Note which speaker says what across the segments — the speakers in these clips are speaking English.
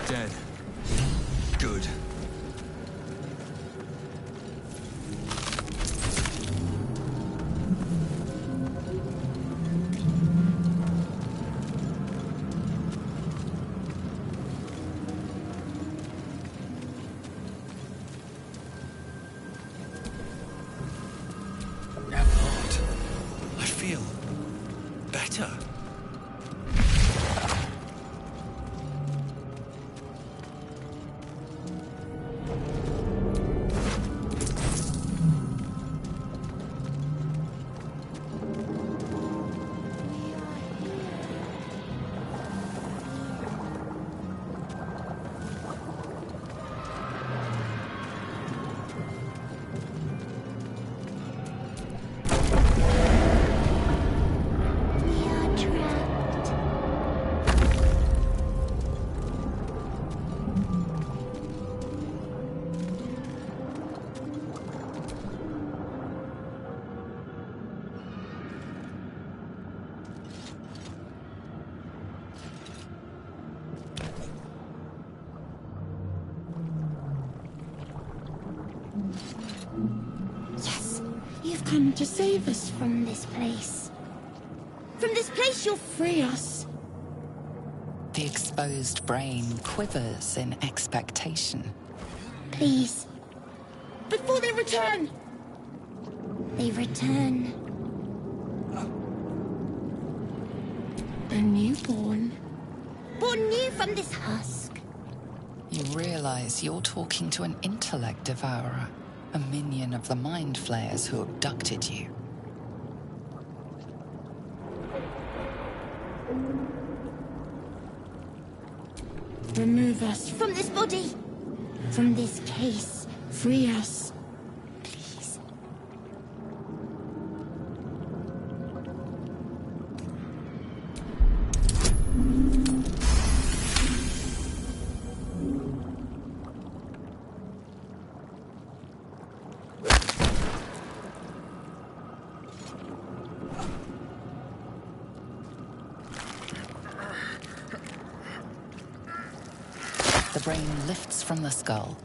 Speaker 1: Dead. Good. I feel better.
Speaker 2: You've come to save us from this place. From this place, you'll free us.
Speaker 3: The exposed brain quivers in expectation.
Speaker 2: Please. Before they return! They return. A newborn. Born new from this husk.
Speaker 3: You realize you're talking to an intellect devourer, a minion of the mind flayers who abducted you.
Speaker 2: Remove us from this body, from this case. Free us, please.
Speaker 3: The brain lifts from the skull,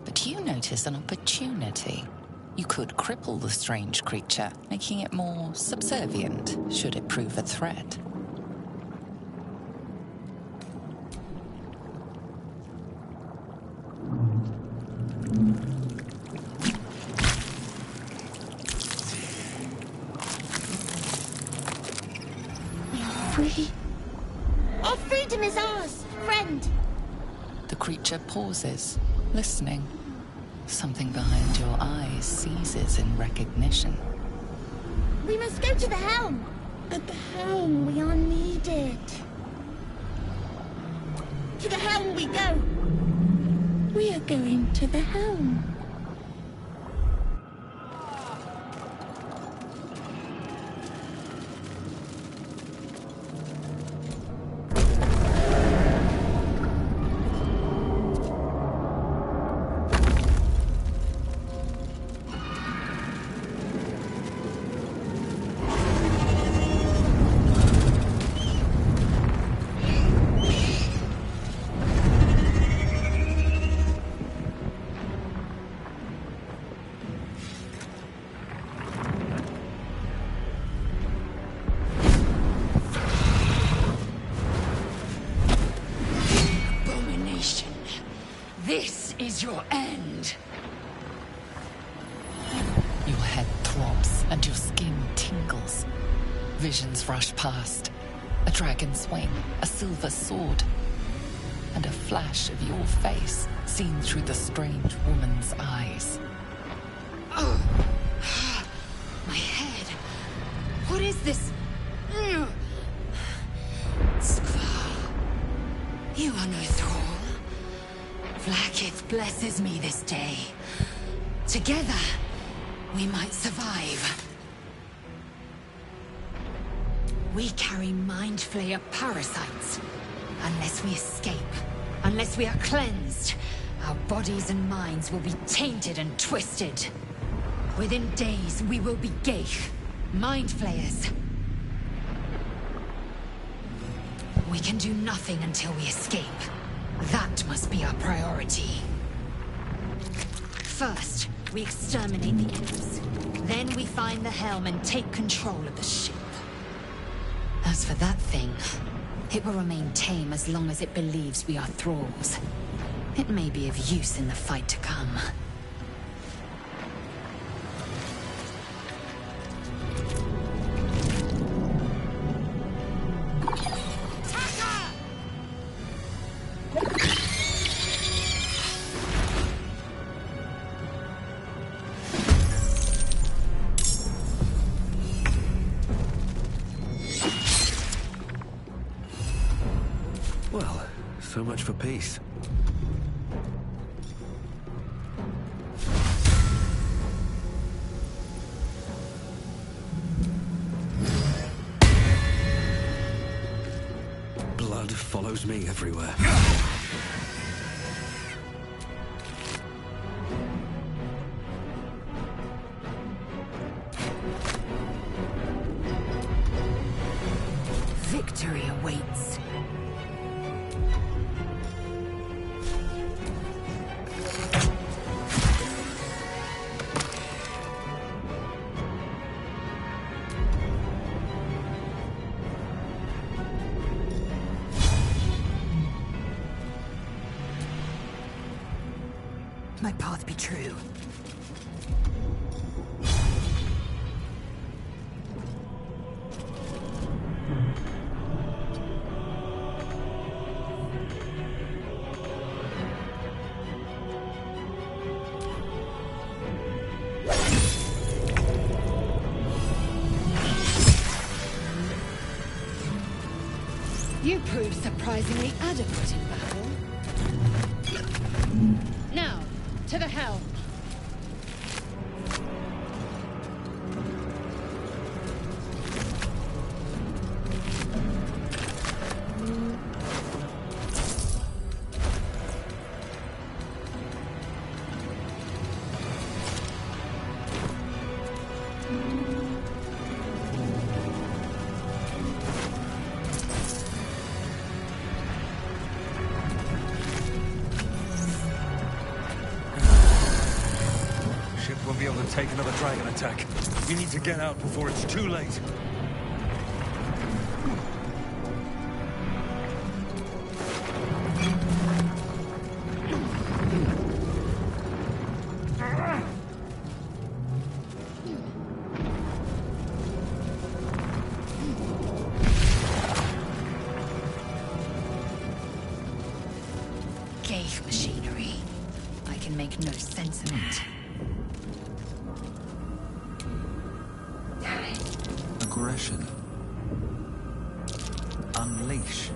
Speaker 3: but you notice an opportunity. You could cripple the strange creature, making it more subservient, should it prove a threat.
Speaker 2: We are free. Our freedom is ours, friend.
Speaker 3: The creature pauses, listening. Something behind your eyes seizes in recognition.
Speaker 2: We must go to the helm. At the helm, we are needed. To the helm we go. We are going to the helm.
Speaker 4: This is your end.
Speaker 3: Your head throbs and your skin tingles. Visions rush past. A dragon's wing, a silver sword, and a flash of your face seen through the strange woman's eyes.
Speaker 4: Oh, my head. What is this? Skvar, you are no thrall. Vlaakith blesses me this day. Together, we might survive. We carry Mind Flayer parasites. Unless we escape, unless we are cleansed, our bodies and minds will be tainted and twisted. Within days, we will be Geich, Mind Flayers. We can do nothing until we escape. That must be our priority. First, we exterminate the Imps. Then we find the helm and take control of the ship. As for that thing, it will remain tame as long as it believes we are thralls. It may be of use in the fight to come.
Speaker 1: Well, so much for peace. Blood follows me everywhere.
Speaker 4: Victory awaits. My path be true. You proved surprisingly adequate in battle. Now, to the helm.
Speaker 1: Won't be able to take another dragon attack. We need to get out before it's too late.
Speaker 4: Gave machinery. I can make no sense of it.
Speaker 1: Aggression. Unleash.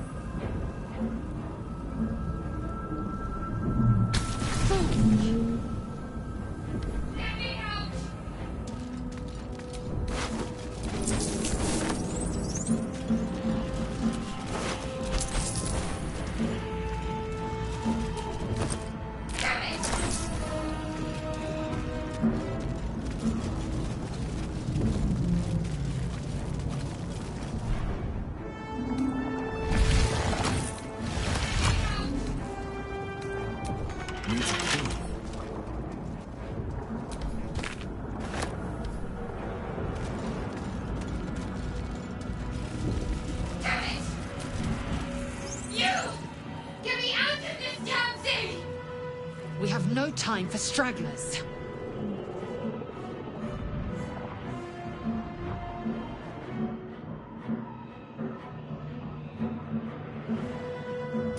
Speaker 4: We have no time for stragglers.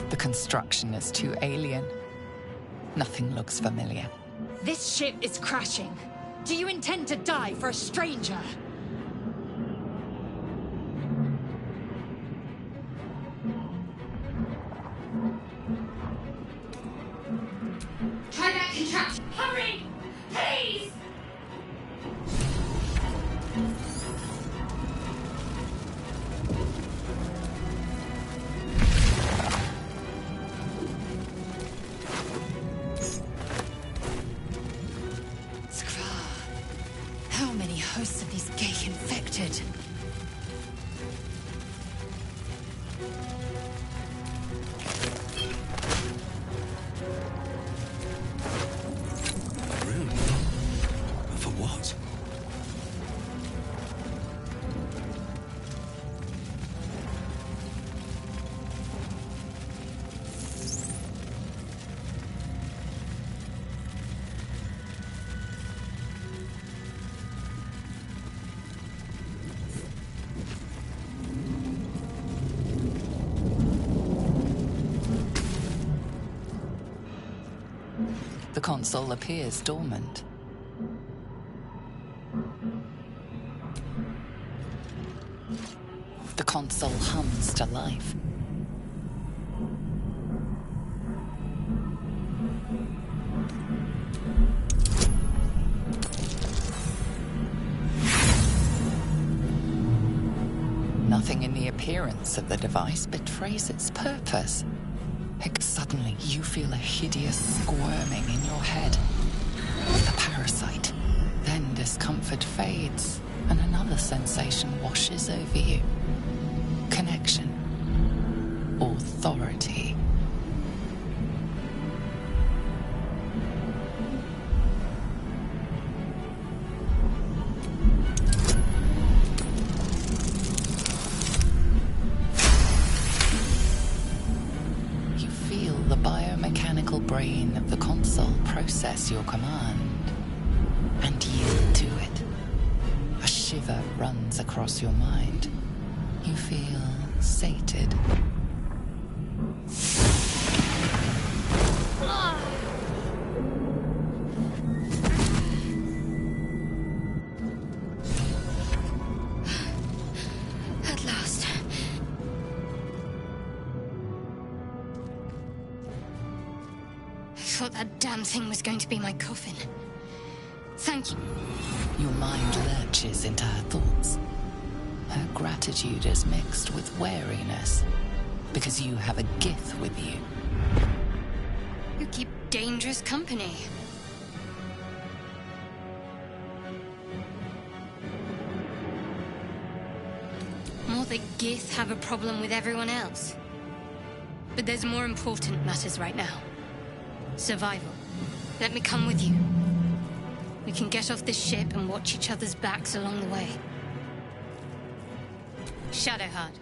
Speaker 3: The construction is too alien. Nothing looks familiar.
Speaker 4: This ship is crashing. Do you intend to die for a stranger?
Speaker 2: Try that contraption. Hurry! Please!
Speaker 4: Skra. How many hosts of these
Speaker 3: The console appears dormant. The console hums to life. Nothing in the appearance of the device betrays its purpose. Suddenly, you feel a hideous squirming in your head. It's the parasite. Then discomfort fades, and another sensation washes over you. Connection. Authority. You feel the biomechanical brain of the console process your command and yield to it. A shiver runs across your mind. You feel sated.
Speaker 2: At last. I thought that damn thing was going to be my coffin. Thank you.
Speaker 3: Your mind lurches into her thoughts. Her gratitude is mixed with wariness, because you have a gift with you.
Speaker 2: You keep dangerous company. More that Gith have a problem with everyone else. But there's more important matters right now. Survival. Let me come with you. We can get off this ship and watch each other's backs along the way. Shadowheart.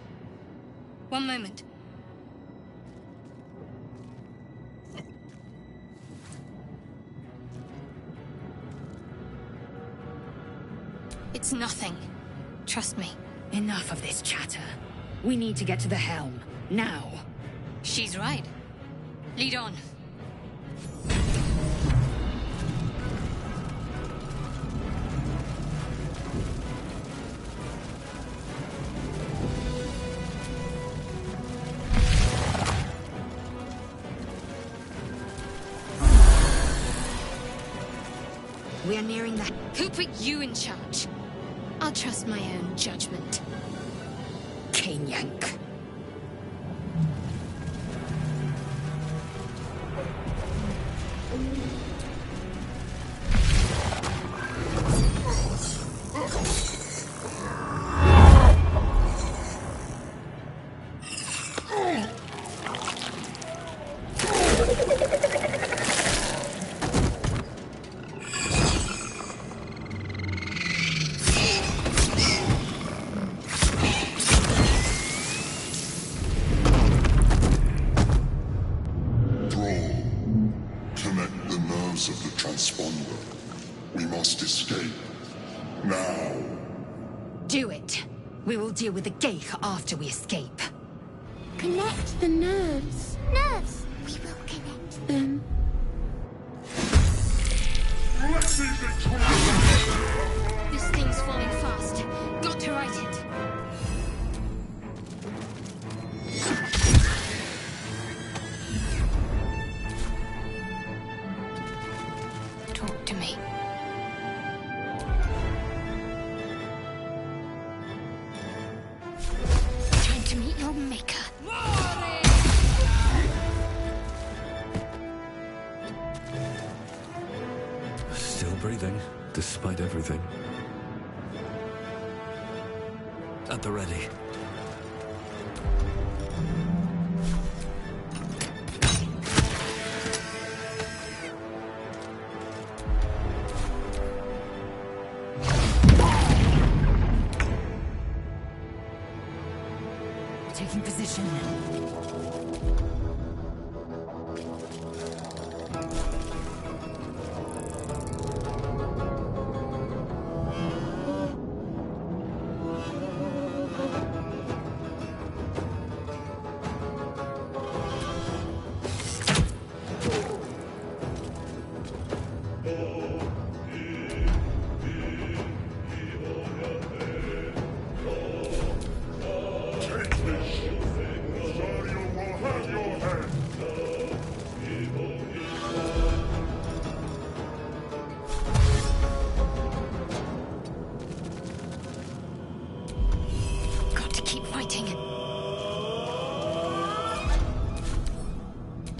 Speaker 2: One moment. It's nothing. Trust me.
Speaker 4: Enough of this chatter. We need to get to the helm. Now.
Speaker 2: She's right. Lead on.
Speaker 4: We are nearing the...
Speaker 2: Who put you in charge? I'll trust my own judgment.
Speaker 4: Yank.
Speaker 5: Of the transponder. We must escape. Now.
Speaker 4: Do it. We will deal with the Geich after we escape.
Speaker 2: Connect the nerves. Nerves! We will connect them. This thing's falling fast. Got to right it. Talk to me. Time to meet your maker.
Speaker 1: Still breathing, despite everything. At the ready.
Speaker 4: Taking position.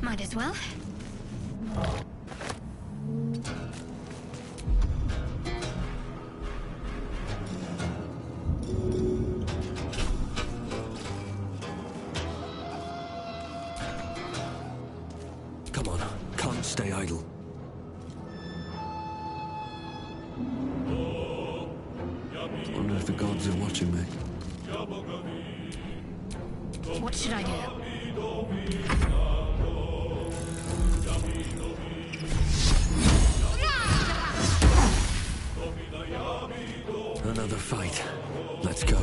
Speaker 2: Might as well.
Speaker 1: Come on, can't stay idle. Wonder if the gods are watching me.
Speaker 2: What should I do?
Speaker 1: Another fight. Let's go.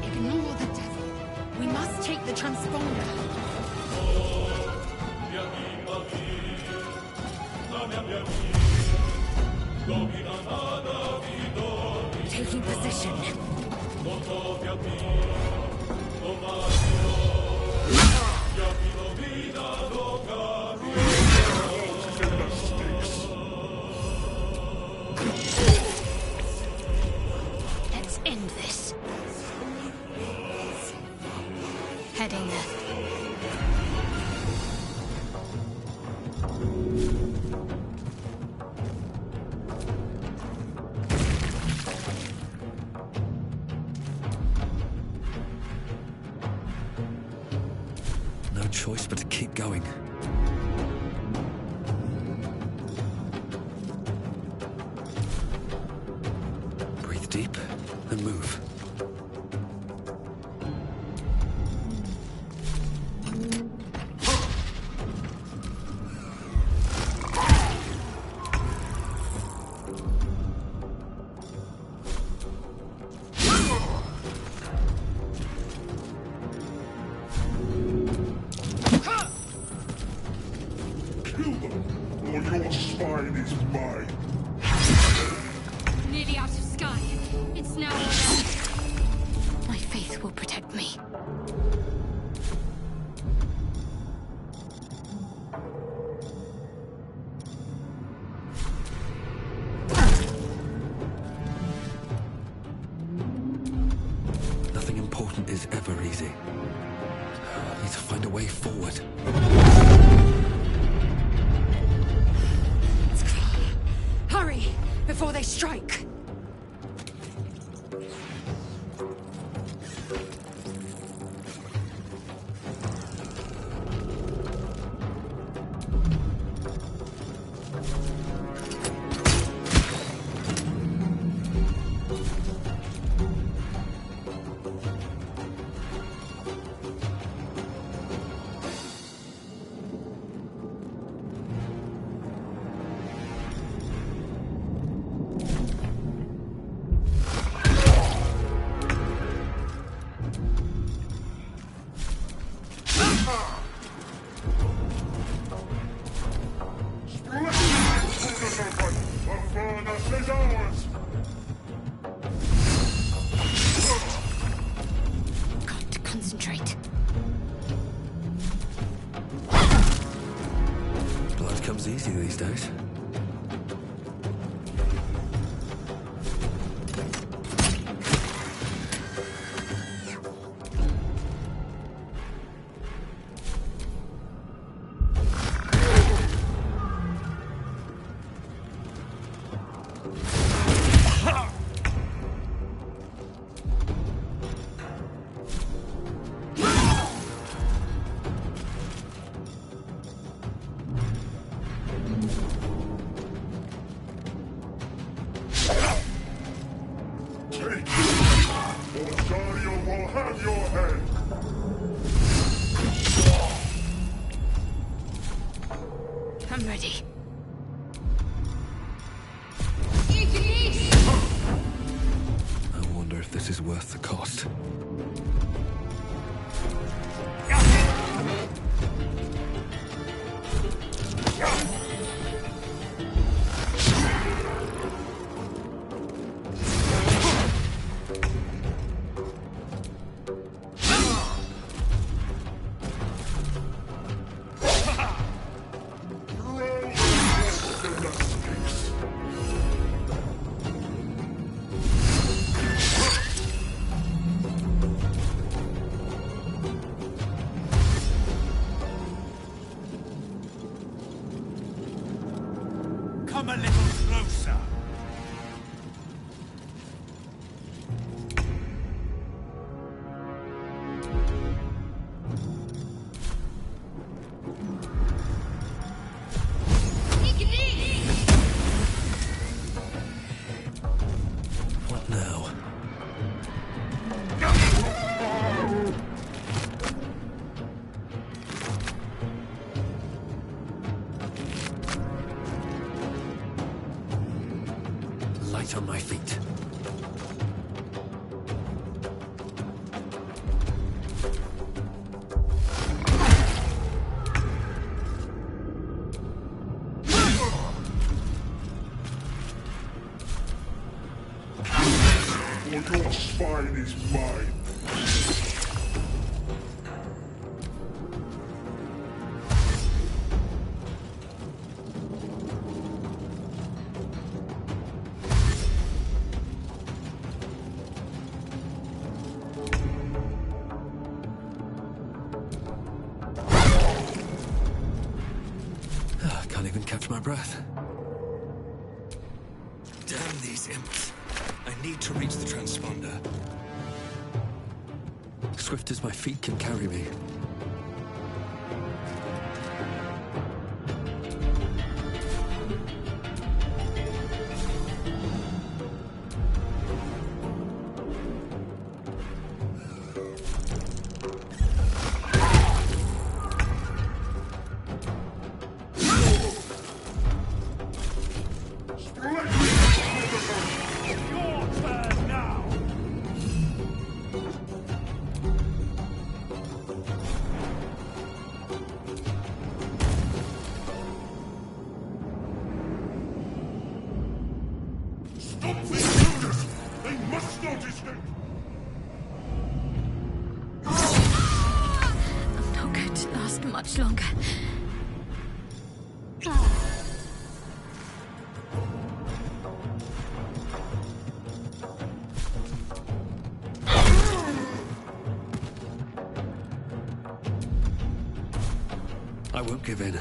Speaker 4: Ignore the devil. We must take the transponder. Taking position.
Speaker 2: Let's end this. Heading there.
Speaker 1: No choice but to keep going. Breathe deep and move.
Speaker 5: Kill them, or your spine is mine.
Speaker 2: Nearly out of sky. It's now or never. My faith will protect me.
Speaker 1: Nothing important is ever easy. I need to find a way forward.
Speaker 4: Hurry, before they strike.
Speaker 2: Got to concentrate.
Speaker 1: Blood comes easy these days.
Speaker 5: will have your head.
Speaker 2: I'm ready.
Speaker 1: I wonder if this is worth the cost. even catch my breath. Damn these imps. I need to reach the transponder. Swift as my feet can carry me.
Speaker 2: Much longer.
Speaker 1: I won't give in.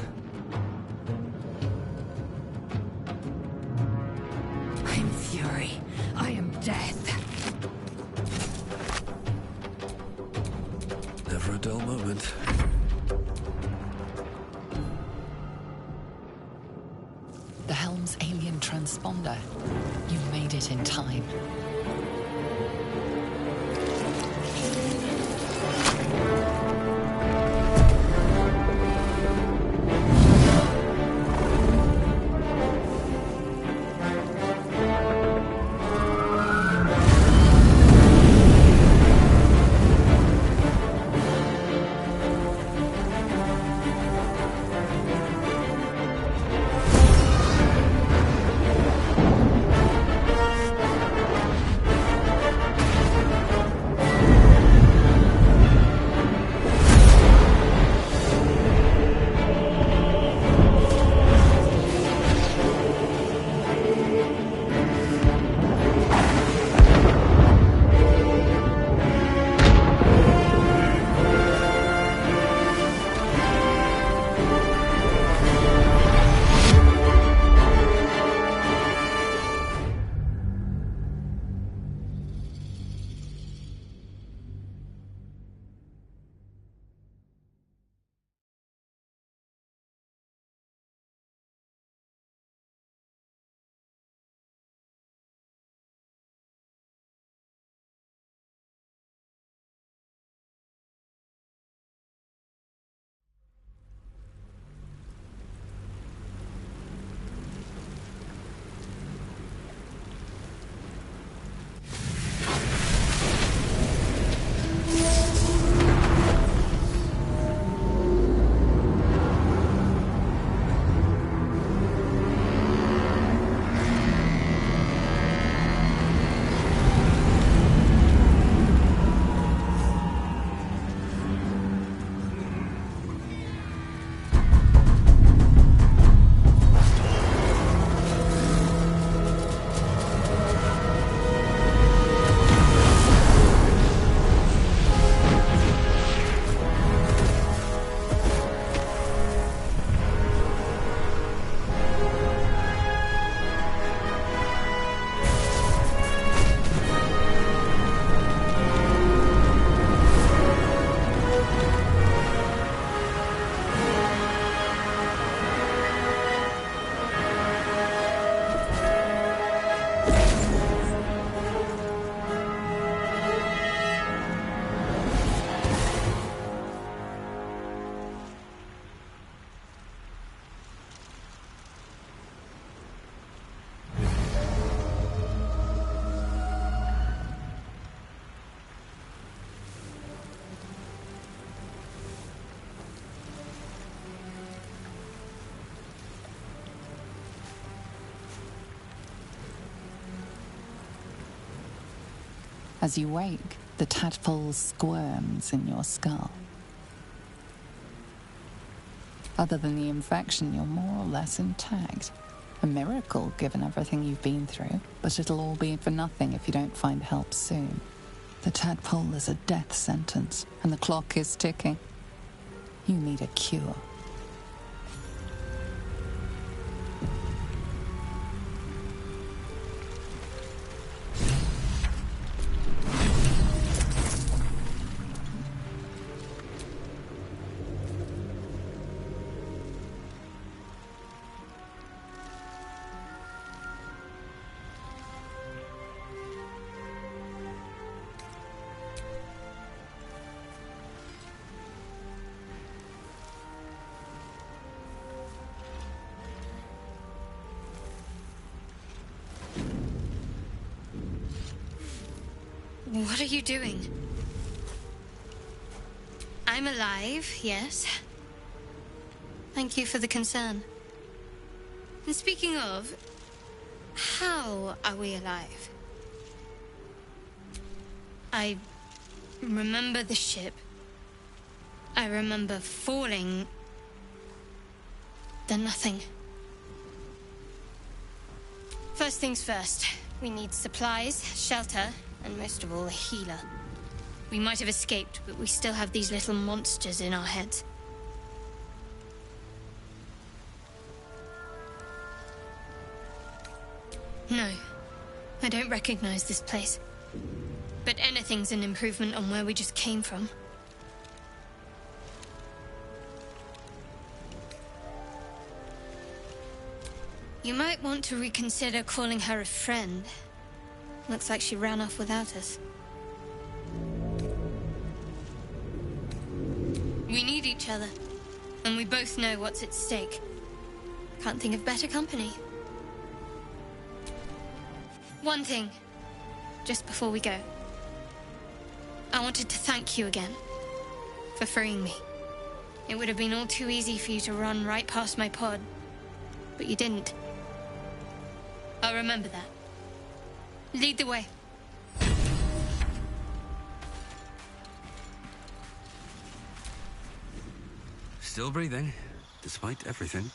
Speaker 4: I am fury. I am death.
Speaker 1: Never a dull moment.
Speaker 3: The Helm's alien transponder. You made it in time. As you wake, the tadpole squirms in your skull. Other than the infection, you're more or less intact. A miracle, given everything you've been through, but it'll all be for nothing if you don't find help soon. The tadpole is a death sentence, and the clock is ticking. You need a cure.
Speaker 2: What are you doing? I'm alive, yes. Thank you for the concern. And speaking of, how are we alive? I remember the ship. I remember falling. Then nothing. First things first. We need supplies, shelter, and most of all, a healer. We might have escaped, but we still have these little monsters in our heads. No, I don't recognize this place. But anything's an improvement on where we just came from. You might want to reconsider calling her a friend. Looks like she ran off without us. We need each other, and we both know what's at stake. Can't think of better company. One thing, just before we go. I wanted to thank you again for freeing me. It would have been all too easy for you to run right past my pod, but you didn't. I'll remember that. Lead the way.
Speaker 1: Still breathing, despite everything.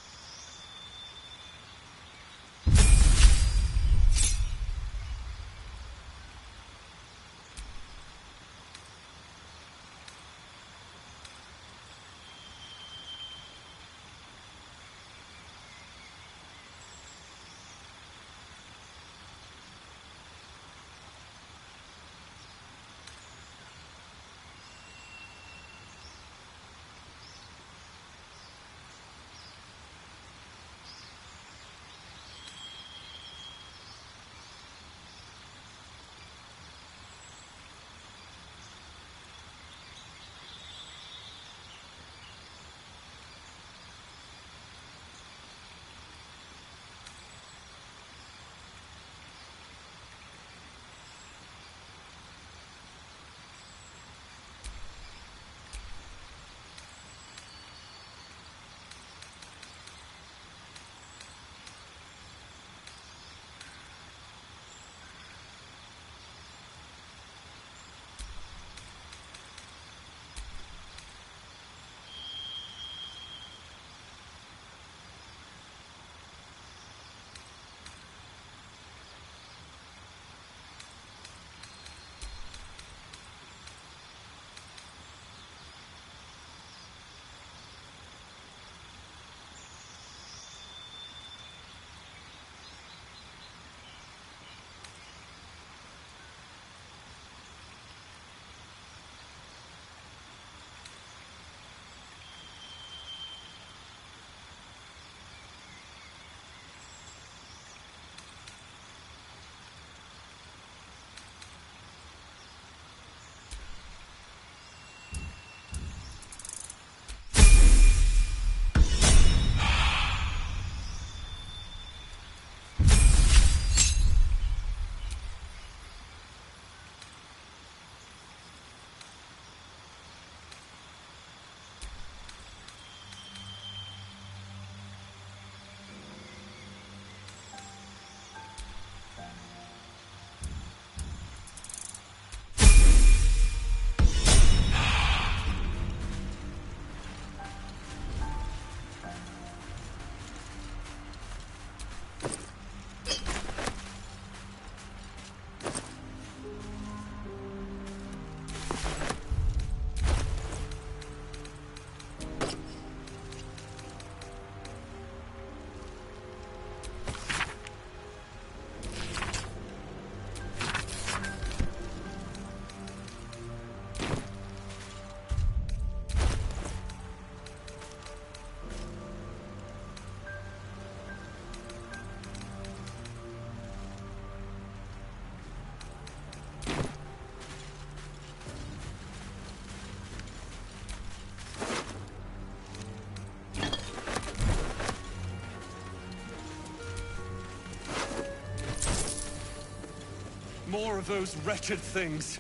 Speaker 6: More of those wretched things.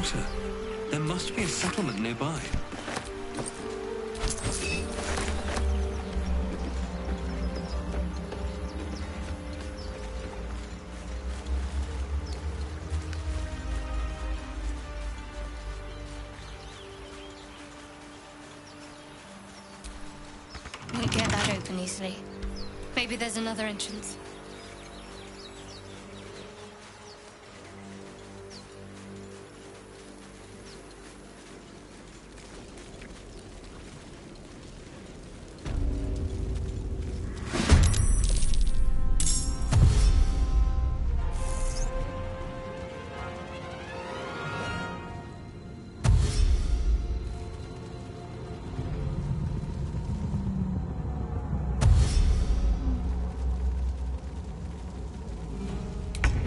Speaker 1: water. There must be a settlement nearby.
Speaker 2: Won't get that open easily. Maybe there's another entrance.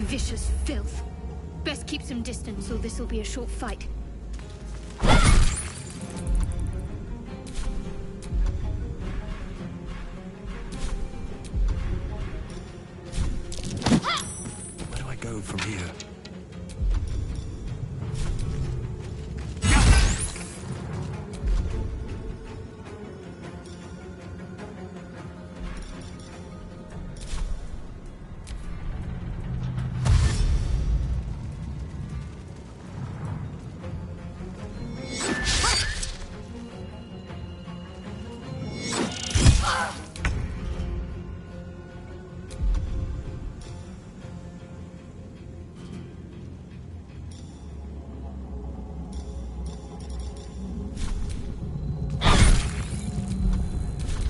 Speaker 6: Vicious filth. Best keep some distance, or this'll be a short fight.
Speaker 1: Where do I go from here?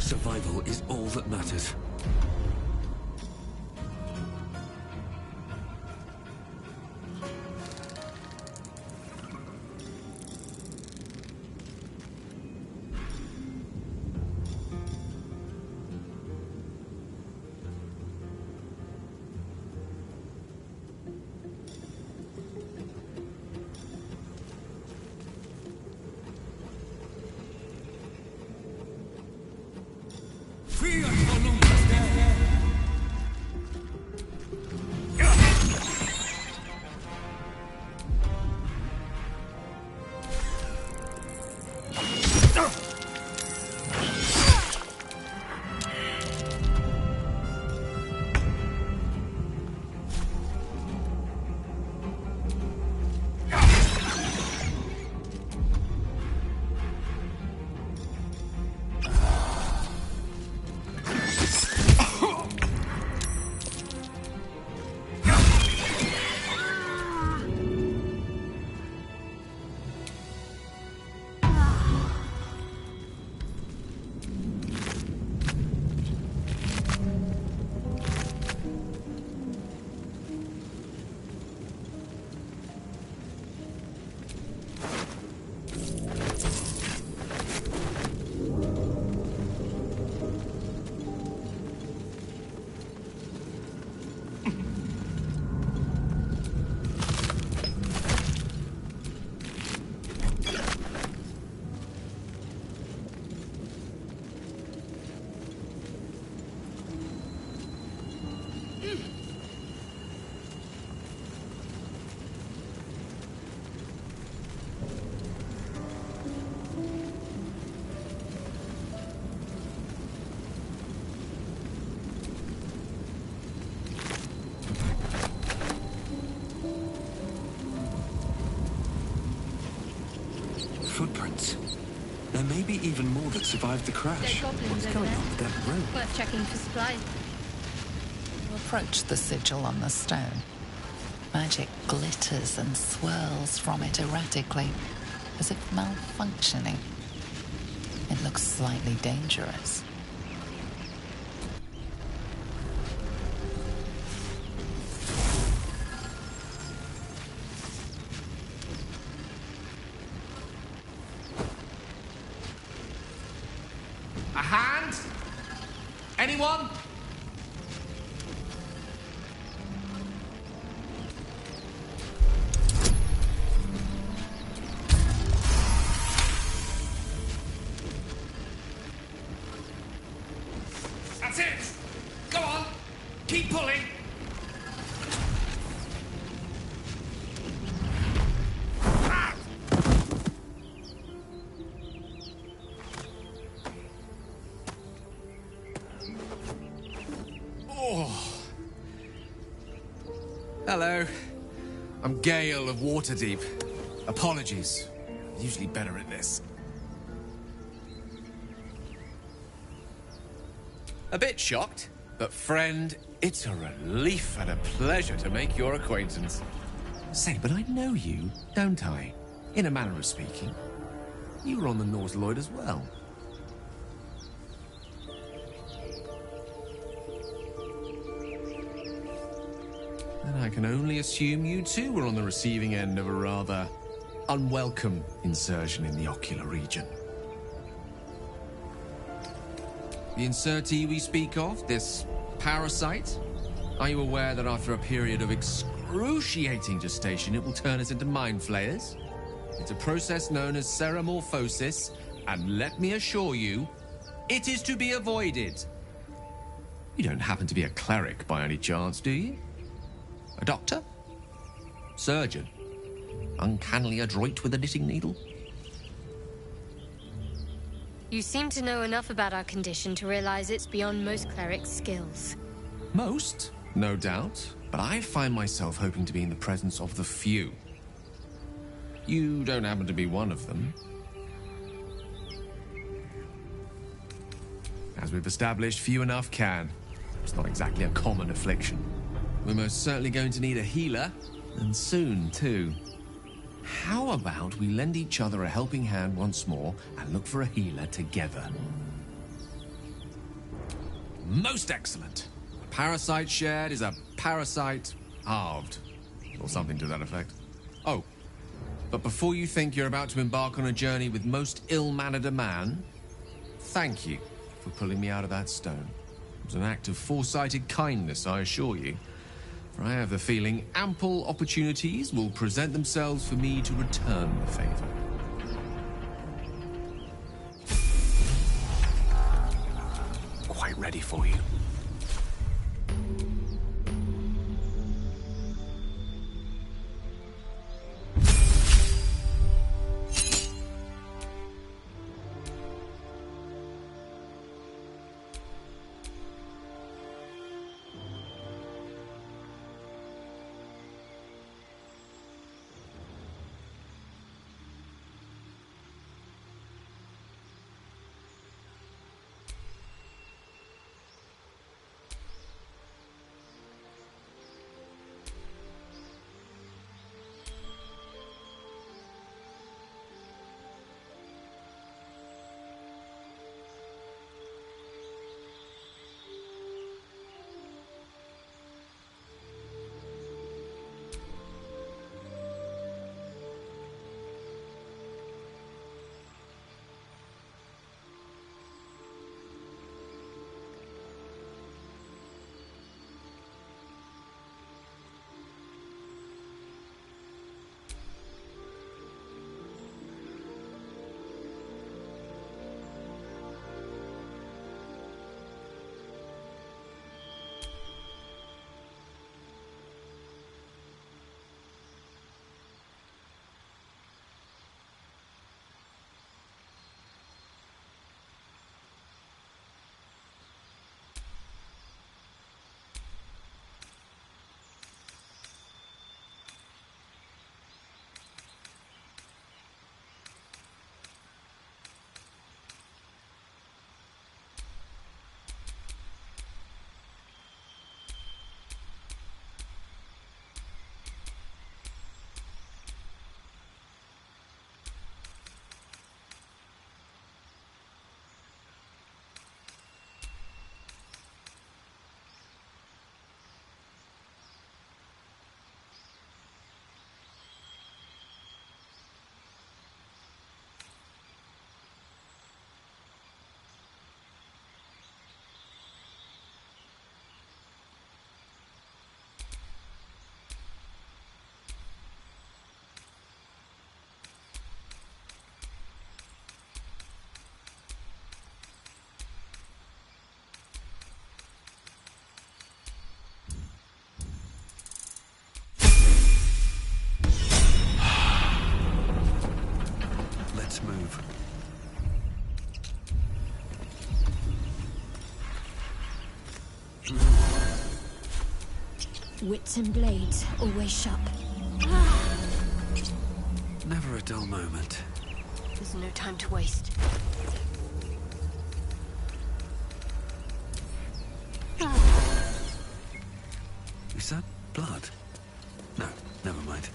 Speaker 1: Survival is all that matters. Footprints. There may be even more that survived the crash. What's going on with that rope?
Speaker 6: Worth checking for supplies.
Speaker 3: You approach the sigil on the stone. Magic glitters and swirls from it erratically, as if malfunctioning. It looks slightly dangerous.
Speaker 7: A hand? Anyone? That's it! Go on! Keep pulling! Ah!
Speaker 8: Hello. I'm Gale of Waterdeep. Apologies. Usually better at this. A bit shocked, but friend, it's a relief and a pleasure to make your acquaintance. Say, but I know you, don't I? In a manner of speaking. You were on the North Lloyd as well. And I can only assume you too were on the receiving end of a rather unwelcome insertion in the ocular region. The insertee we speak of, this parasite, are you aware that after a period of excruciating gestation, it will turn us into mind flayers? It's a process known as seromorphosis, and let me assure you, it is to be avoided. You don't happen to be a cleric by any chance, do you? A doctor? Surgeon? Uncannily adroit with a knitting needle?
Speaker 2: You seem to know enough about our condition to realize it's beyond most clerics' skills.
Speaker 8: Most, no doubt, but I find myself hoping to be in the presence of the few. You don't happen to be one of them. As we've established, few enough can. It's not exactly a common affliction. We're most certainly going to need a healer, and soon, too. How about we lend each other a helping hand once more and look for a healer together? Most excellent. A parasite shared is a parasite halved, or something to that effect. Oh, but before you think you're about to embark on a journey with most ill-mannered a man, thank you for pulling me out of that stone. It was an act of foresighted kindness, I assure you. For I have the feeling ample opportunities will present themselves for me to return the favor. Quite ready for you.
Speaker 4: Wits and blades, always sharp.
Speaker 1: Never a dull moment.
Speaker 2: There's no time to waste.
Speaker 1: Is that blood? No, never mind.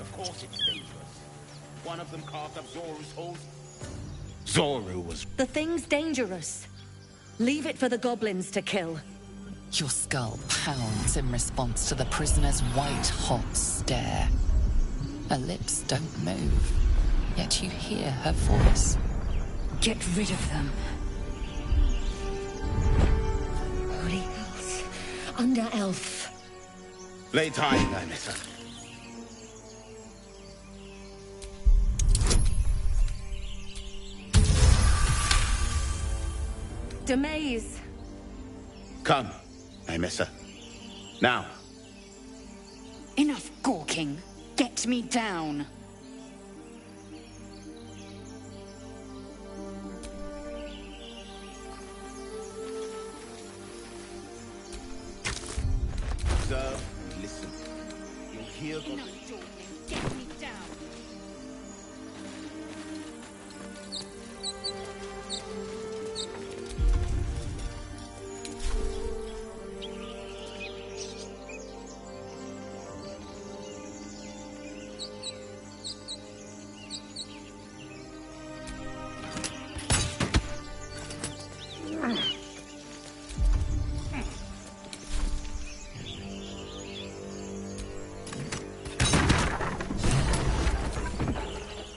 Speaker 9: Of course it's dangerous. One of them carved up Zoru's holes. Zoru was...
Speaker 10: The thing's dangerous. Leave it for the goblins to kill.
Speaker 3: Your skull pounds in response to the prisoner's white-hot stare. Her lips don't move, yet you hear her voice.
Speaker 4: Get rid of them. Holy elf. Under elf.
Speaker 9: Blades hiding, I miss her.
Speaker 10: Demaze.
Speaker 9: Come, I miss her. Now.
Speaker 4: Enough gawking. Get me down.
Speaker 9: Observe and listen. You'll hear the...
Speaker 4: Enough talking. Get me down.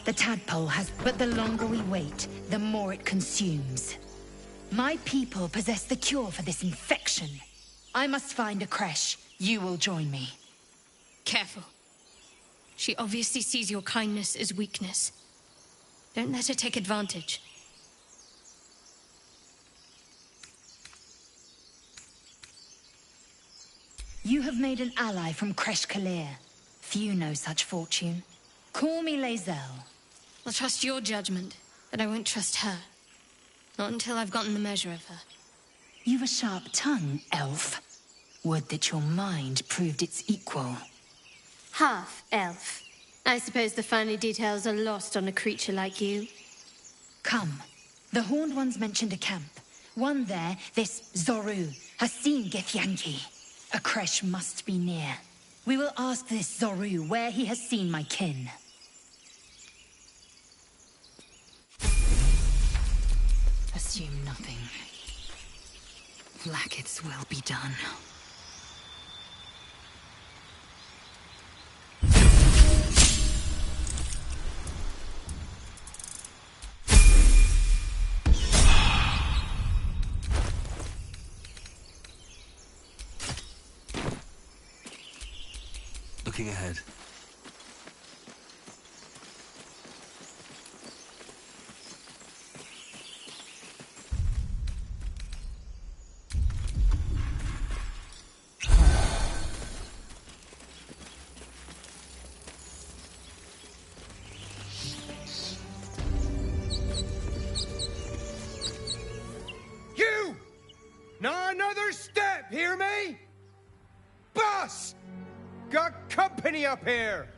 Speaker 4: The tadpole has... But the longer we wait, the more it consumes. My people possess the cure for this infection. I must find a creche. You will join me.
Speaker 2: Careful. She obviously sees your kindness as weakness. Don't let her take advantage.
Speaker 4: You have made an ally from Creche Kalir. Few know such fortune. Call me Lae'zel.
Speaker 2: I'll trust your judgment, but I won't trust her. Not until I've gotten the measure of her.
Speaker 4: You've a sharp tongue, elf. Would that your mind proved its equal.
Speaker 2: Half elf. I suppose the finer details are lost on a creature like you.
Speaker 4: Come. The Horned Ones mentioned a camp. One there, this Zoru, has seen Githyanki. A creche must be near. We will ask this Zoru where he has seen my kin. Assume nothing. Lackets will be done.
Speaker 1: Looking ahead.
Speaker 7: You! Not another step, hear me? Boss! Got company up here!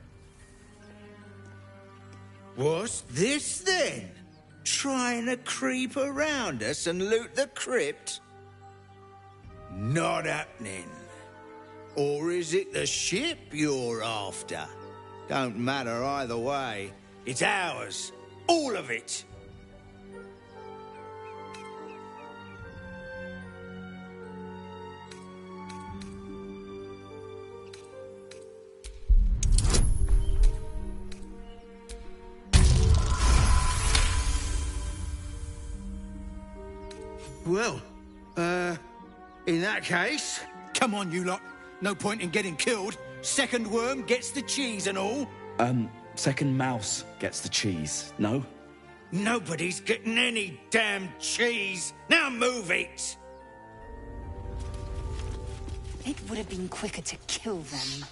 Speaker 11: What's this then? Trying to creep around us and loot the crypt? Not happening. Or is it the ship you're after? Don't matter either way. It's ours. All of it. Well, in that case, come on, you lot. No point in getting killed. Second worm gets the cheese and all.
Speaker 12: Second mouse gets the cheese, no?
Speaker 11: Nobody's getting any damn cheese. Now move it!
Speaker 4: It would have been quicker to kill them.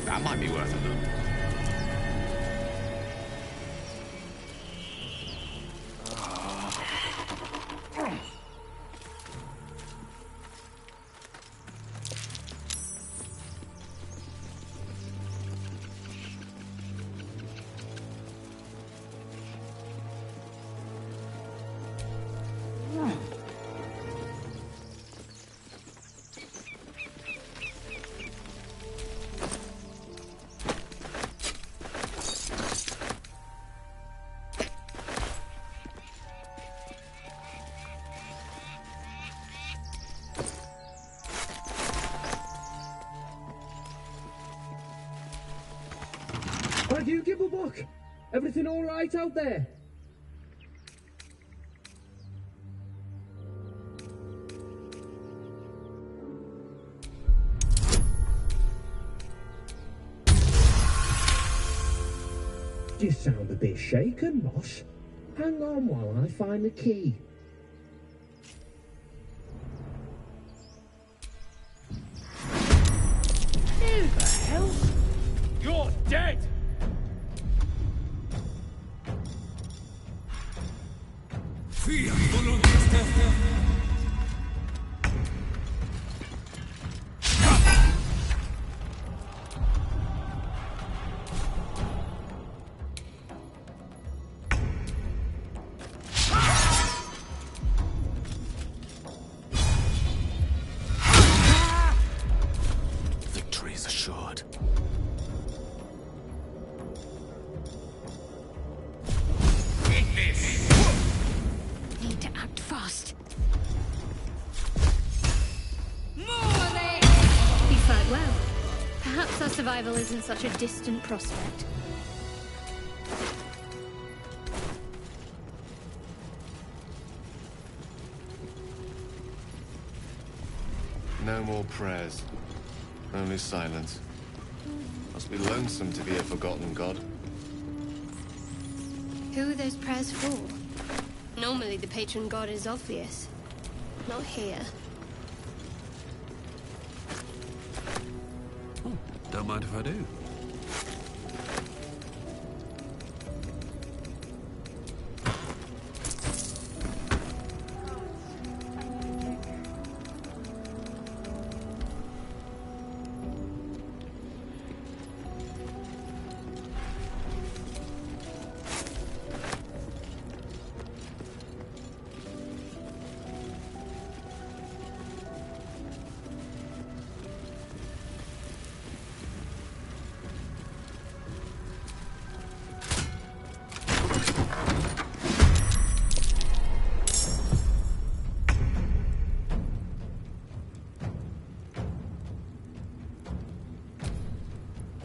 Speaker 8: That might be worth a look.
Speaker 13: Thank you, Gibblebuck. Everything all right out there? You sound a bit shaken, Moss. Hang on while I find the key.
Speaker 7: Who the hell? You're dead!
Speaker 1: Victory is assured.
Speaker 2: Need to act fast.
Speaker 6: You fight well. Perhaps our survival isn't such a distant prospect.
Speaker 8: No more prayers. Only silence. Must be lonesome to be a forgotten god.
Speaker 2: Who are those prayers for? Normally the patron god is obvious. Not here.
Speaker 1: Oh, don't mind if I do.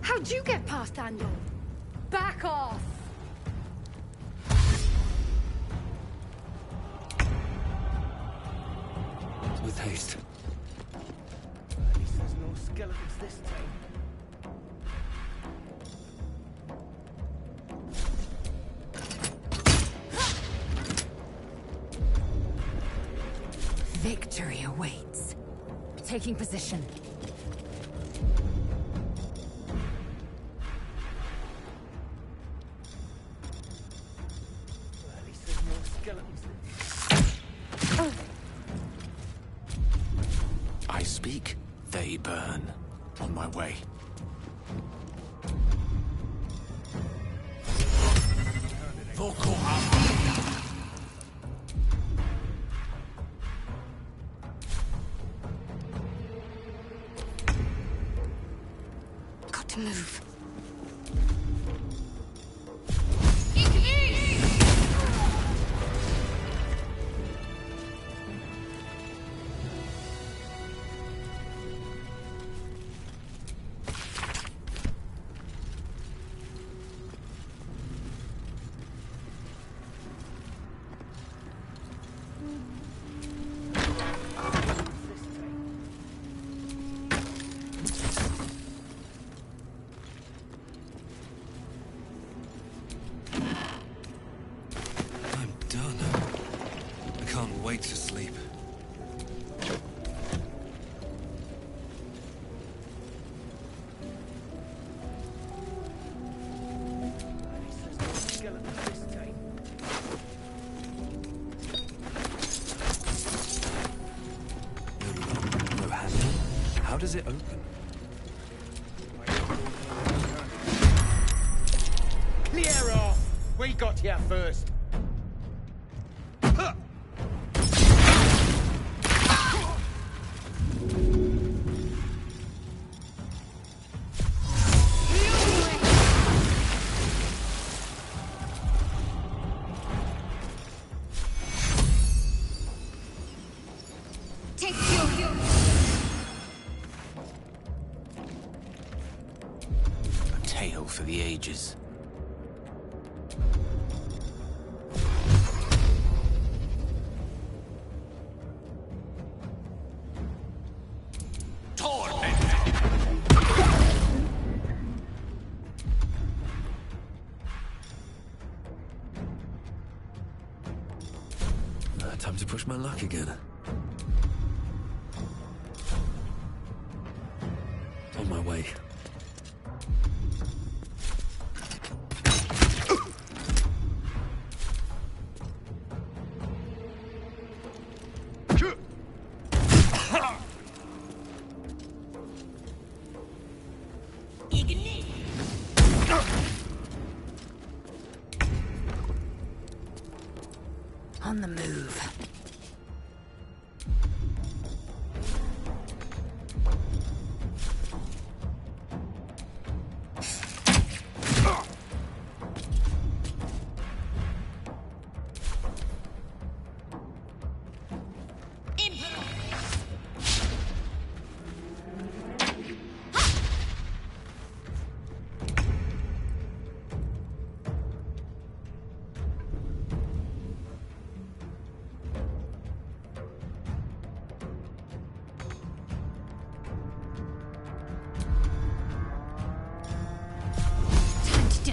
Speaker 6: How'd you get past Andor? Back off!
Speaker 1: With haste.
Speaker 7: At least there's no skeletons this time.
Speaker 4: Victory awaits. Taking position.
Speaker 7: At least there's no skeletons.
Speaker 1: I speak, they burn. On my way.
Speaker 2: to move.
Speaker 1: Wait to sleep. No handle. How does it open?
Speaker 9: Clear off! We got here first.
Speaker 14: For the ages.
Speaker 1: Time to push my luck again. On my way.
Speaker 4: On the move.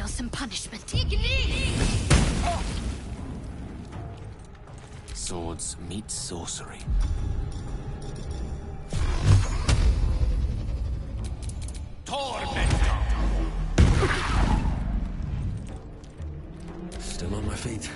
Speaker 2: Some punishment.
Speaker 14: Swords meet sorcery.
Speaker 1: Still on my feet.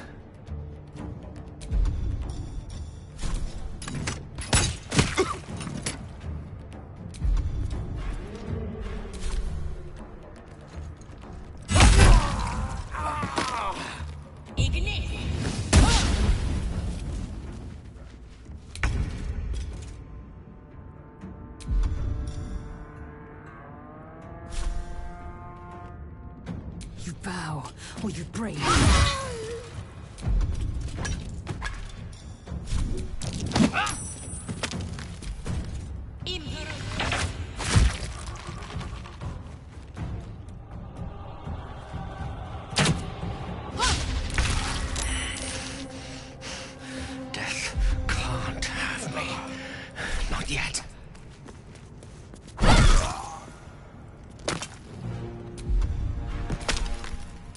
Speaker 4: You bow, or you break.
Speaker 14: Death can't have me. Not yet.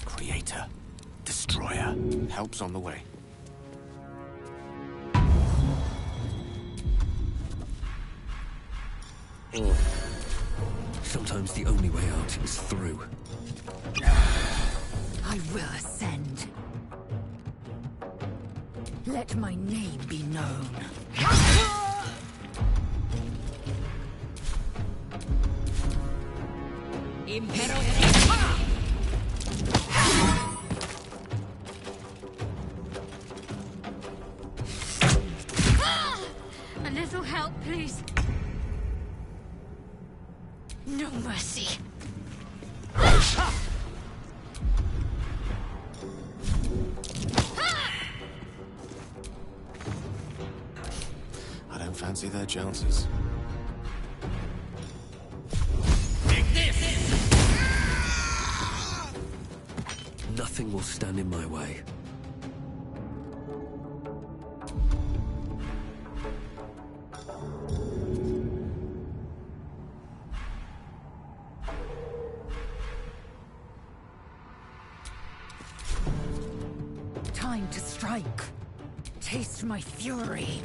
Speaker 14: Creator. Destroyer. Help's on the way.
Speaker 1: Sometimes the only way out is through.
Speaker 4: I will ascend. Let my name be known.
Speaker 2: A little help, please. No mercy.
Speaker 15: I don't fancy their chances.
Speaker 1: Nothing will stand in my way.
Speaker 4: Time to strike. Taste my fury.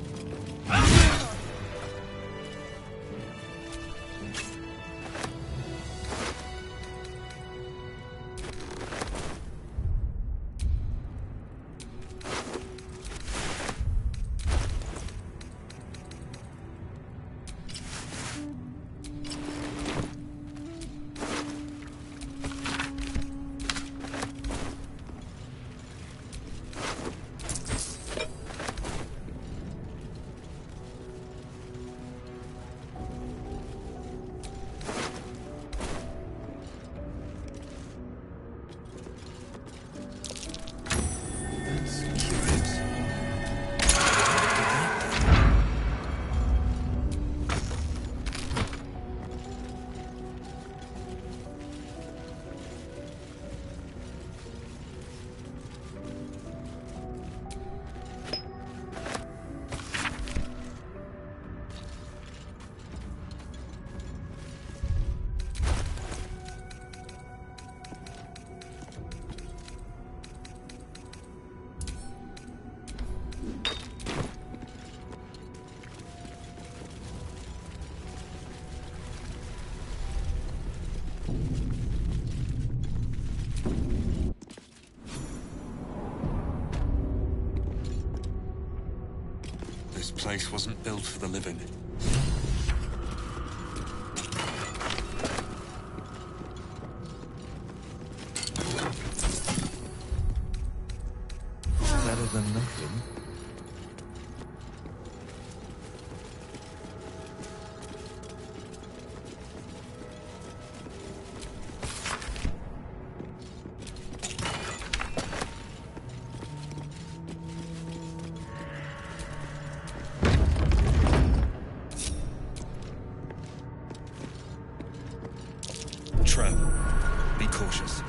Speaker 1: This place wasn't built for the living.
Speaker 16: Better than nothing.
Speaker 1: Trap. Be cautious.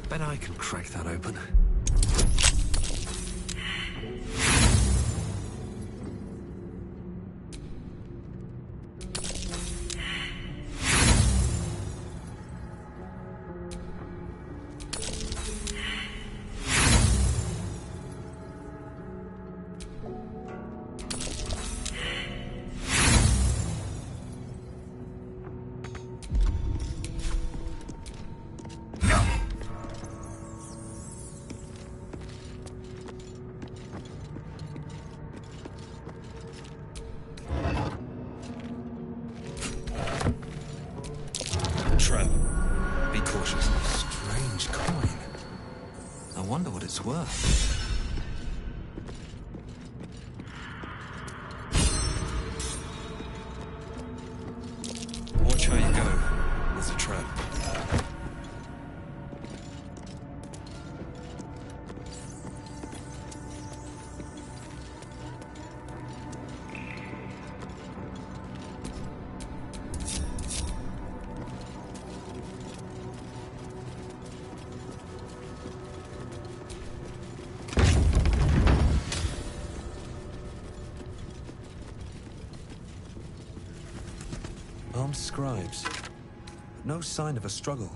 Speaker 1: Bet I can crack that open. Trap. Be cautious.
Speaker 16: Strange coin. I wonder what it's worth.
Speaker 1: Watch how you go. There's a trap.
Speaker 16: Armed scribes. But no sign of a struggle.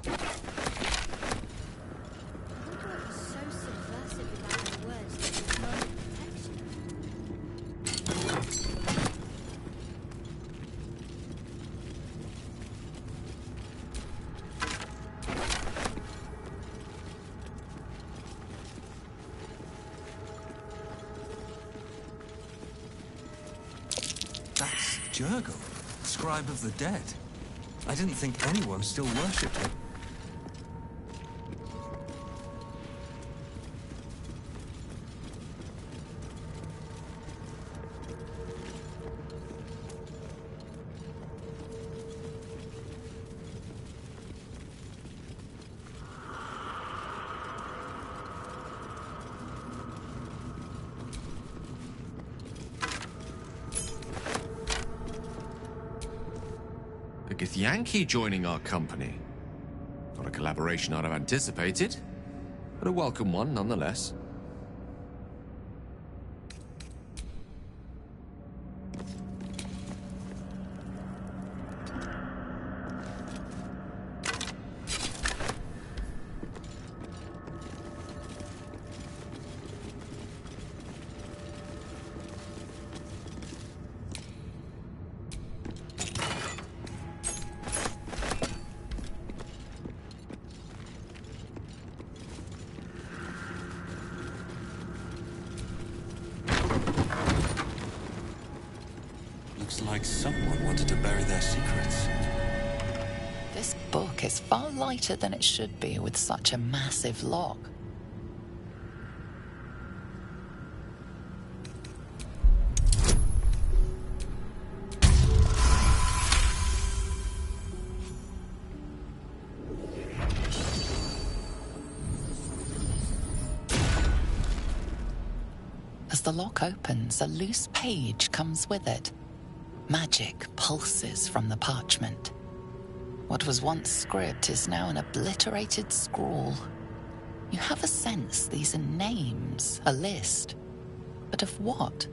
Speaker 16: That's Jurgle, scribe of the dead. I didn't think anyone still worshipped him.
Speaker 8: A T.e.a.c.u.p joining our company. Not a collaboration I'd have anticipated, but a welcome one nonetheless.
Speaker 16: Looks like someone wanted to bury their secrets.
Speaker 3: This book is far lighter than it should be with such a massive lock. As the lock opens, a loose page comes with it. Magic pulses from the parchment. What was once script is now an obliterated scrawl. You have a sense these are names, a list. But of what?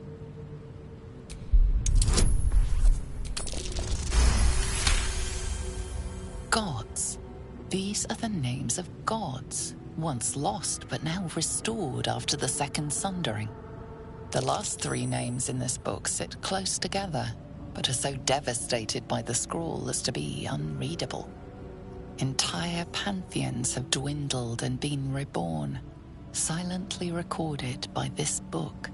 Speaker 3: Gods. These are the names of gods, once lost but now restored after the Second Sundering. The last three names in this book sit close together, but are so devastated by the scroll as to be unreadable. Entire pantheons have dwindled and been reborn, silently recorded by this book.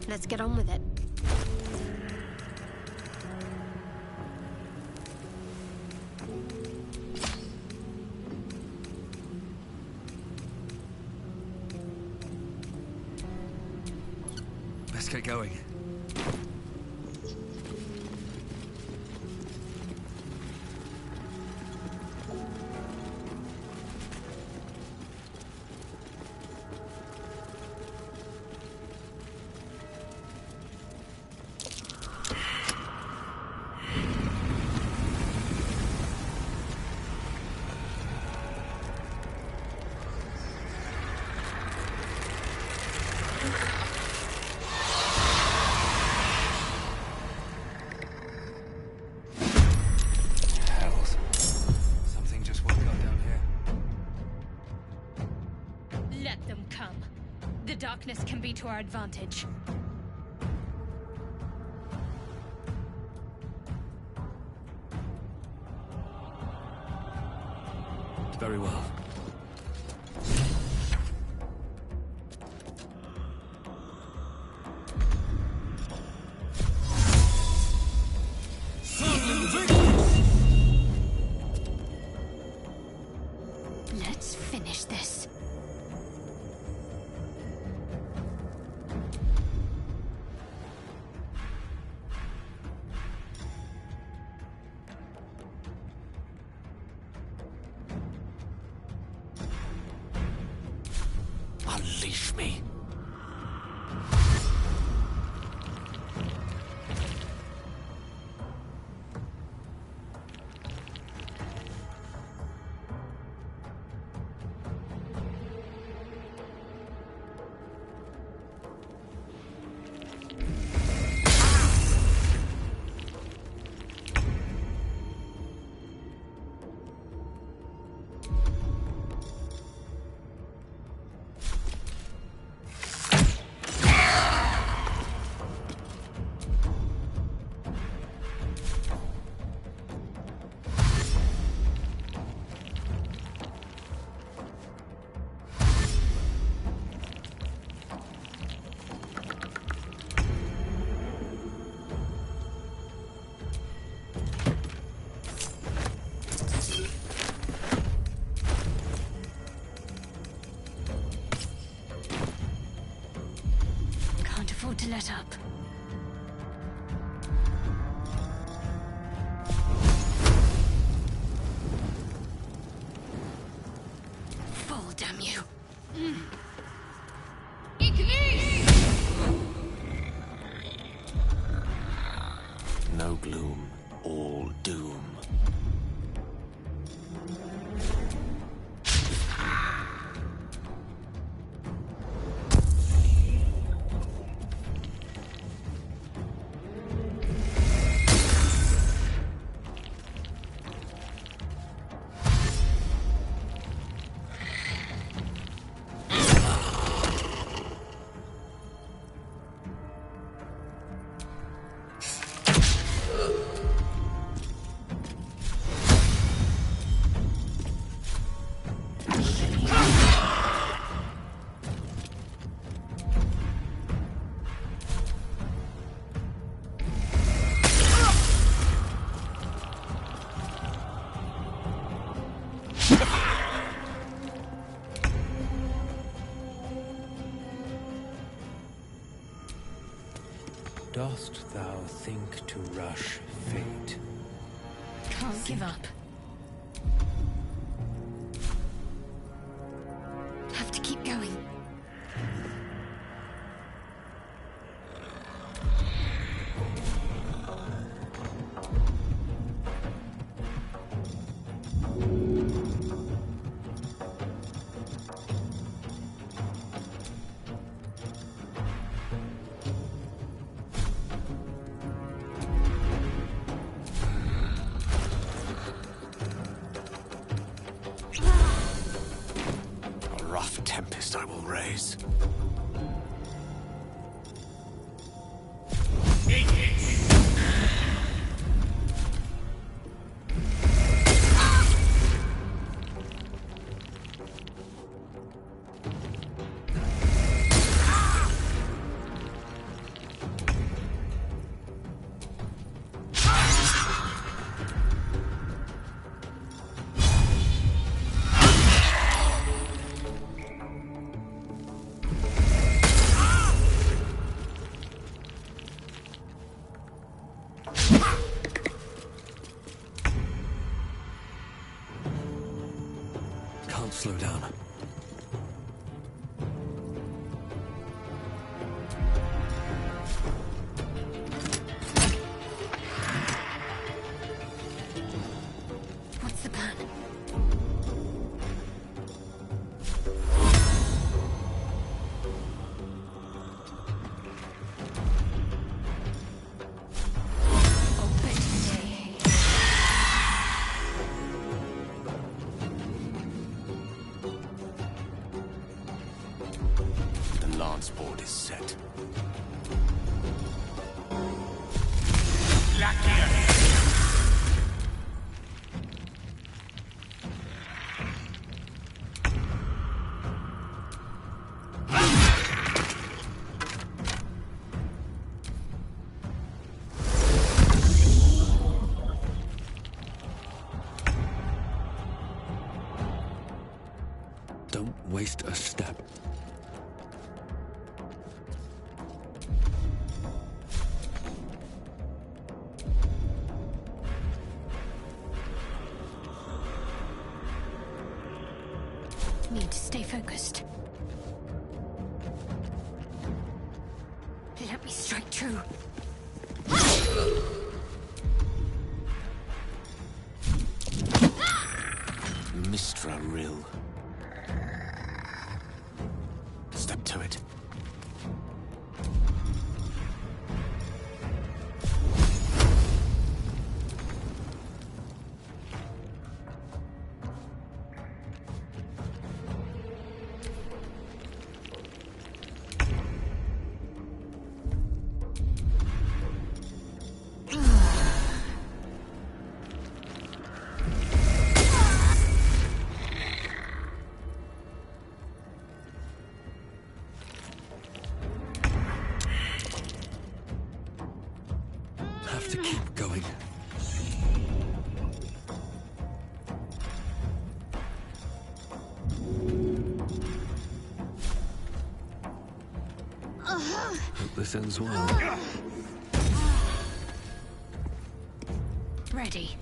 Speaker 2: Let's get on with it.
Speaker 1: Let's get going.
Speaker 6: darkness can be to our advantage.
Speaker 1: Very well.
Speaker 6: Let's finish this.
Speaker 14: Unleash me.
Speaker 6: Can't afford to let up. Fall, damn you.
Speaker 14: No gloom, all doom.
Speaker 13: Dost thou think to rush fate?
Speaker 6: Can't give up. Have to keep going.
Speaker 14: A rough tempest I will raise.
Speaker 1: Can't slow down.
Speaker 6: What's the plan?
Speaker 14: is set.
Speaker 1: Don't waste a step.
Speaker 2: Need to stay focused. Let me strike true.
Speaker 14: Mistra Rill. Step to it.
Speaker 1: Have to keep going. Hope this ends well.
Speaker 2: Ready.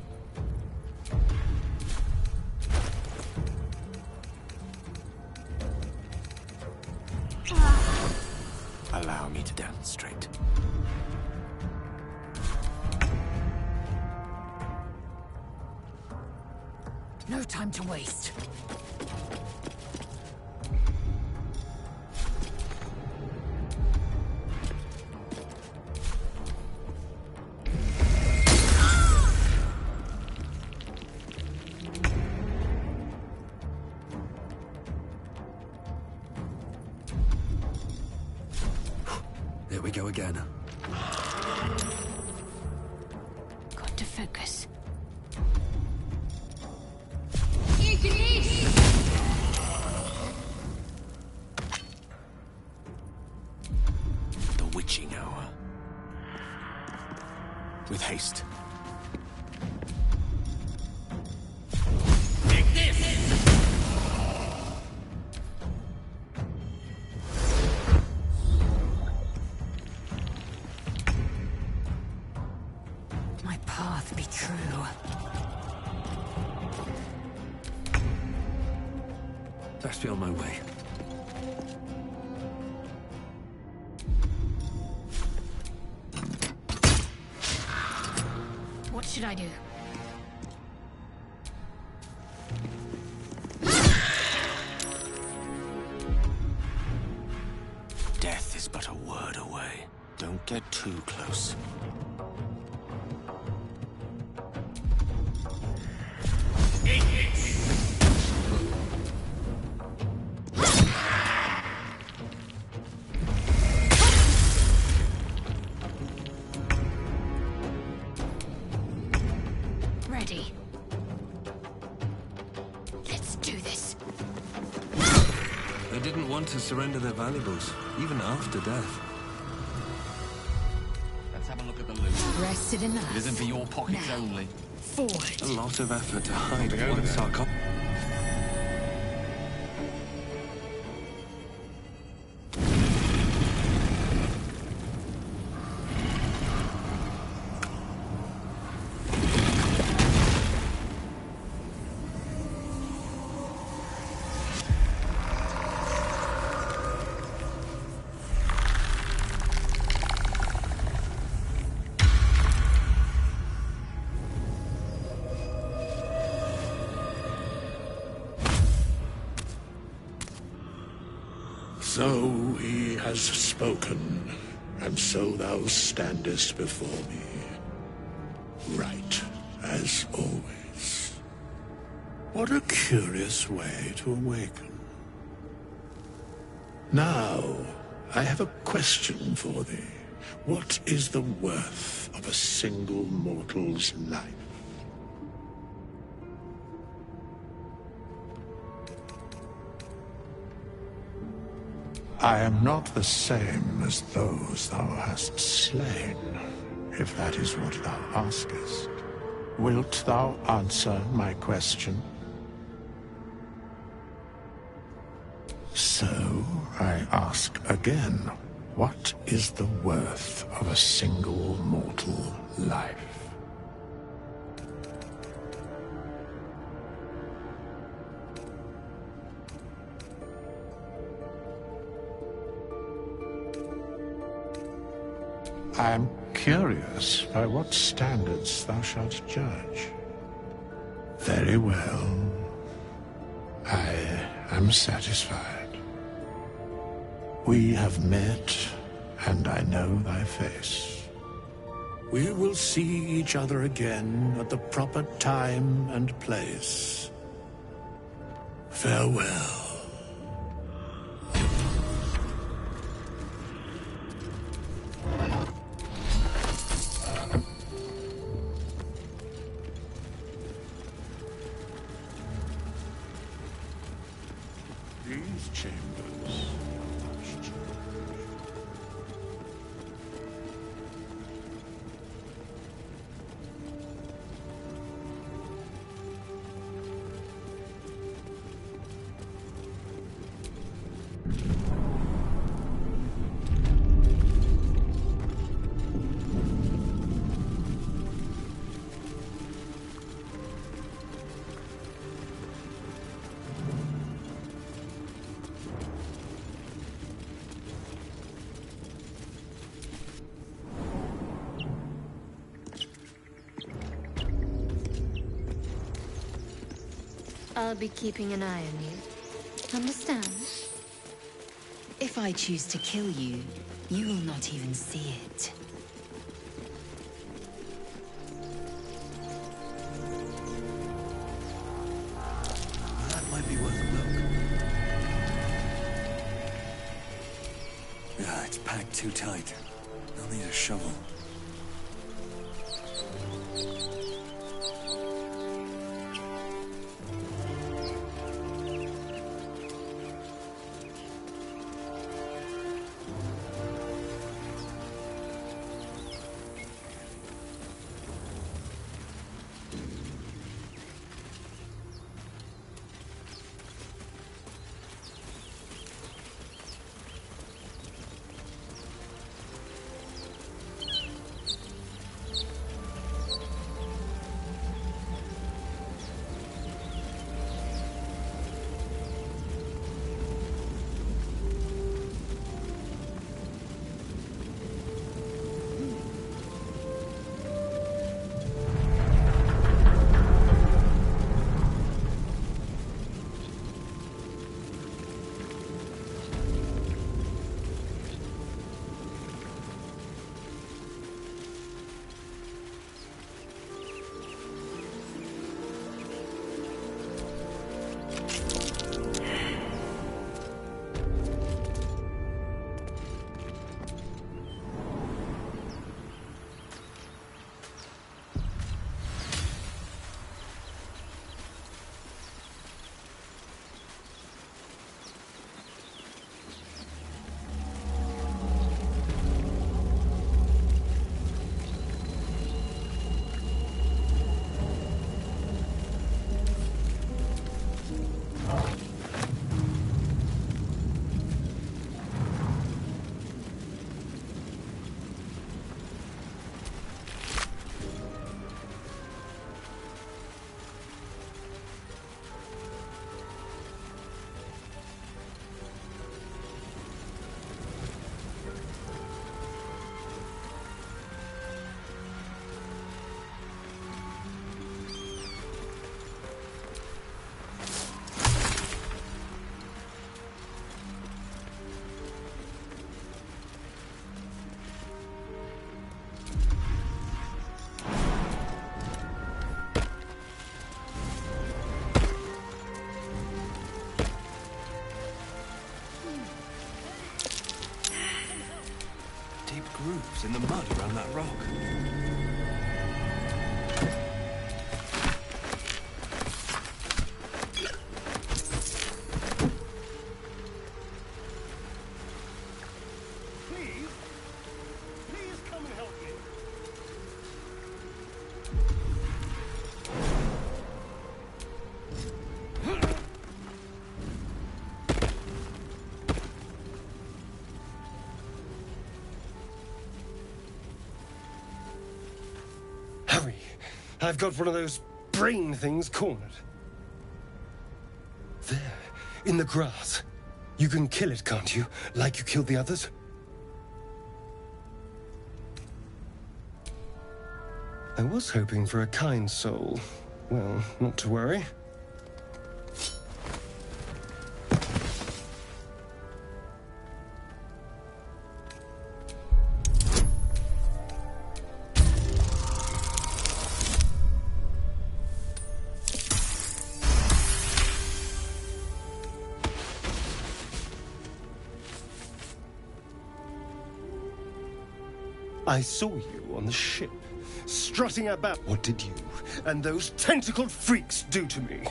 Speaker 14: Allow me to demonstrate.
Speaker 4: No time to waste.
Speaker 1: There we go again.
Speaker 2: Got to focus.
Speaker 14: The witching hour. With haste.
Speaker 4: My path be true.
Speaker 1: Best be on my way.
Speaker 2: What should I do?
Speaker 14: Death is but a word away. Don't get too close.
Speaker 2: Ready. Let's do this.
Speaker 16: They didn't want to surrender their valuables, even after death.
Speaker 8: Let's have a look at the loot.
Speaker 4: Rested enough.
Speaker 8: It isn't for your pockets
Speaker 4: Now.
Speaker 8: only.
Speaker 4: Forward.
Speaker 16: A lot of effort to hide
Speaker 8: Over
Speaker 16: one
Speaker 8: there.
Speaker 16: sarcophagus.
Speaker 5: So he has spoken, and so thou standest before me. Right, as always. What a curious way to awaken. Now, I have a question for thee. What is the worth of a single mortal's life? I am not the same as those thou hast slain, if that is what thou askest. Wilt thou answer my question? So, I ask again, what is the worth of a single mortal life? I am curious by what standards thou shalt judge. Very well. I am satisfied. We have met, and I know thy face. We will see each other again at the proper time and place. Farewell. These chambers are much changed.
Speaker 2: I'll be keeping an eye on you. Understand?
Speaker 4: If I choose to kill you, you will not even see it.
Speaker 1: That might be worth a look. Yeah, it's packed too tight. I'll need a shovel.
Speaker 16: footsteps in the mud around that rock.
Speaker 9: Please come and help me.
Speaker 17: Hurry! I've got one of those brain things cornered. There, in the grass. You can kill it, can't you? Like you killed the others? I was hoping for a kind soul. Well, not to worry. I saw you on the ship, strutting about. What did you and those tentacled freaks do to me?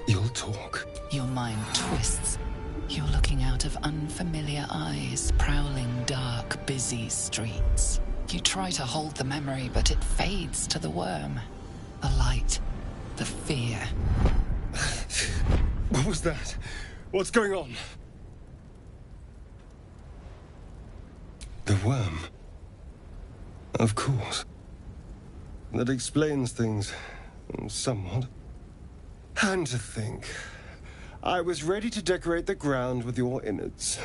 Speaker 17: You'll talk.
Speaker 3: Your mind twists. You're looking out of unfamiliar eyes, prowling dark, busy streets. You try to hold the memory, but it fades to the worm. The light, the fear.
Speaker 17: What was that? What's going on? The worm. Of course. That explains things, somewhat. And to think, I was ready to decorate the ground with your innards.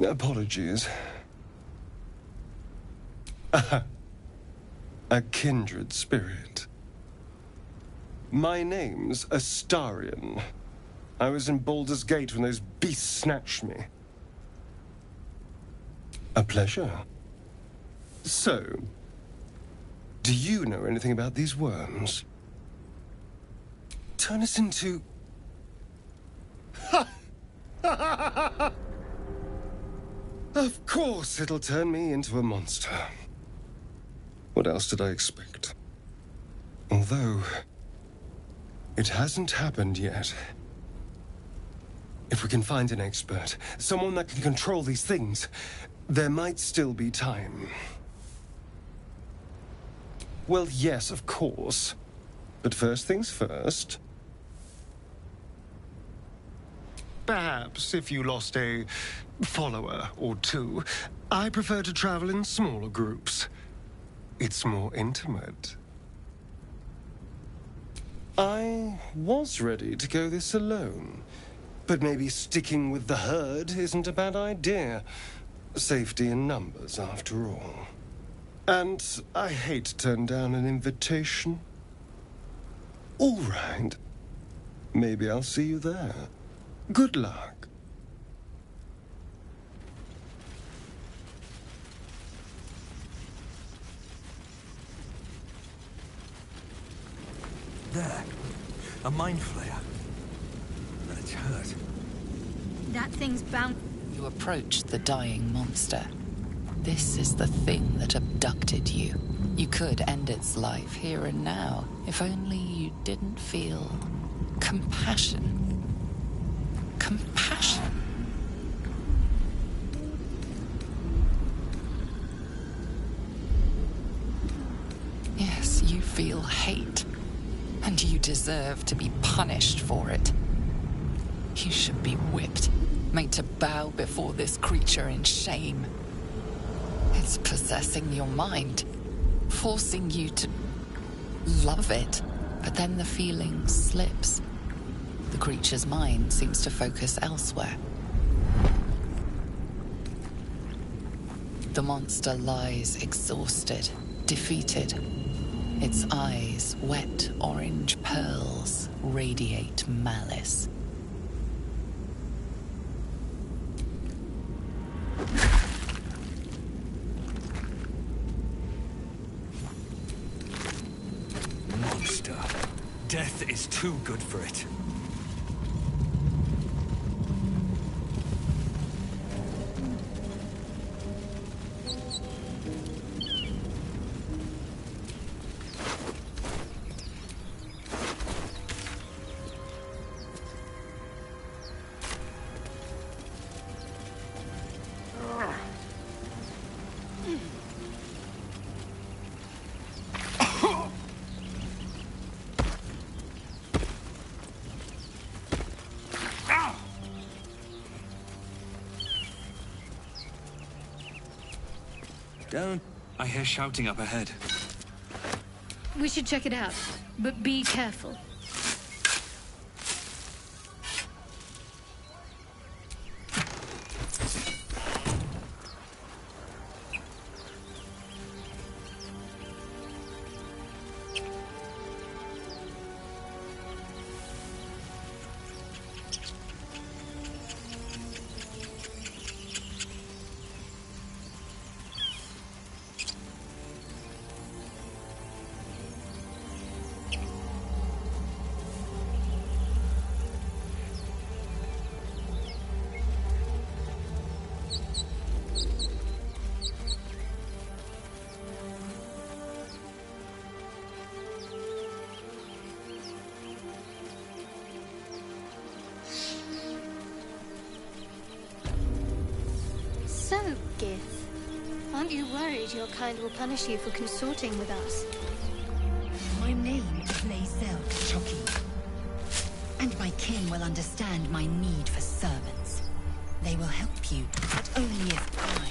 Speaker 17: Apologies. A kindred spirit. My name's Astarion. I was in Baldur's Gate when those beasts snatched me. A pleasure. So, do you know anything about these worms? Turn us into... Of course it'll turn me into a monster. What else did I expect? Although, it hasn't happened yet. If we can find an expert, someone that can control these things, there might still be time. Well, yes, of course. But first things first. Perhaps if you lost a follower or two, I prefer to travel in smaller groups. It's more intimate. I was ready to go this alone, but maybe sticking with the herd isn't a bad idea. Safety in numbers, after all. And I hate to turn down an invitation. All right. Maybe I'll see you there. Good luck.
Speaker 16: There. A mind flayer. And it's hurt.
Speaker 6: That thing's bound...
Speaker 3: You approach the dying monster. This is the thing that abducted you. You could end its life here and now, if only you didn't feel compassion. Compassion. Yes, you feel hate, and you deserve to be punished for it. You should be whipped, made to bow before this creature in shame. It's possessing your mind, forcing you to love it, but then the feeling slips. The creature's mind seems to focus elsewhere. The monster lies exhausted, defeated. Its eyes, wet orange pearls, radiate malice.
Speaker 16: Monster. Death is too good for it. Don't... I hear shouting up ahead.
Speaker 6: We should check it out, but be careful.
Speaker 2: So, Gith, aren't you worried your kind will punish you for consorting with us?
Speaker 4: My name is T.e.a.c.u.p, and my kin will understand my need for servants. They will help you, but only if I...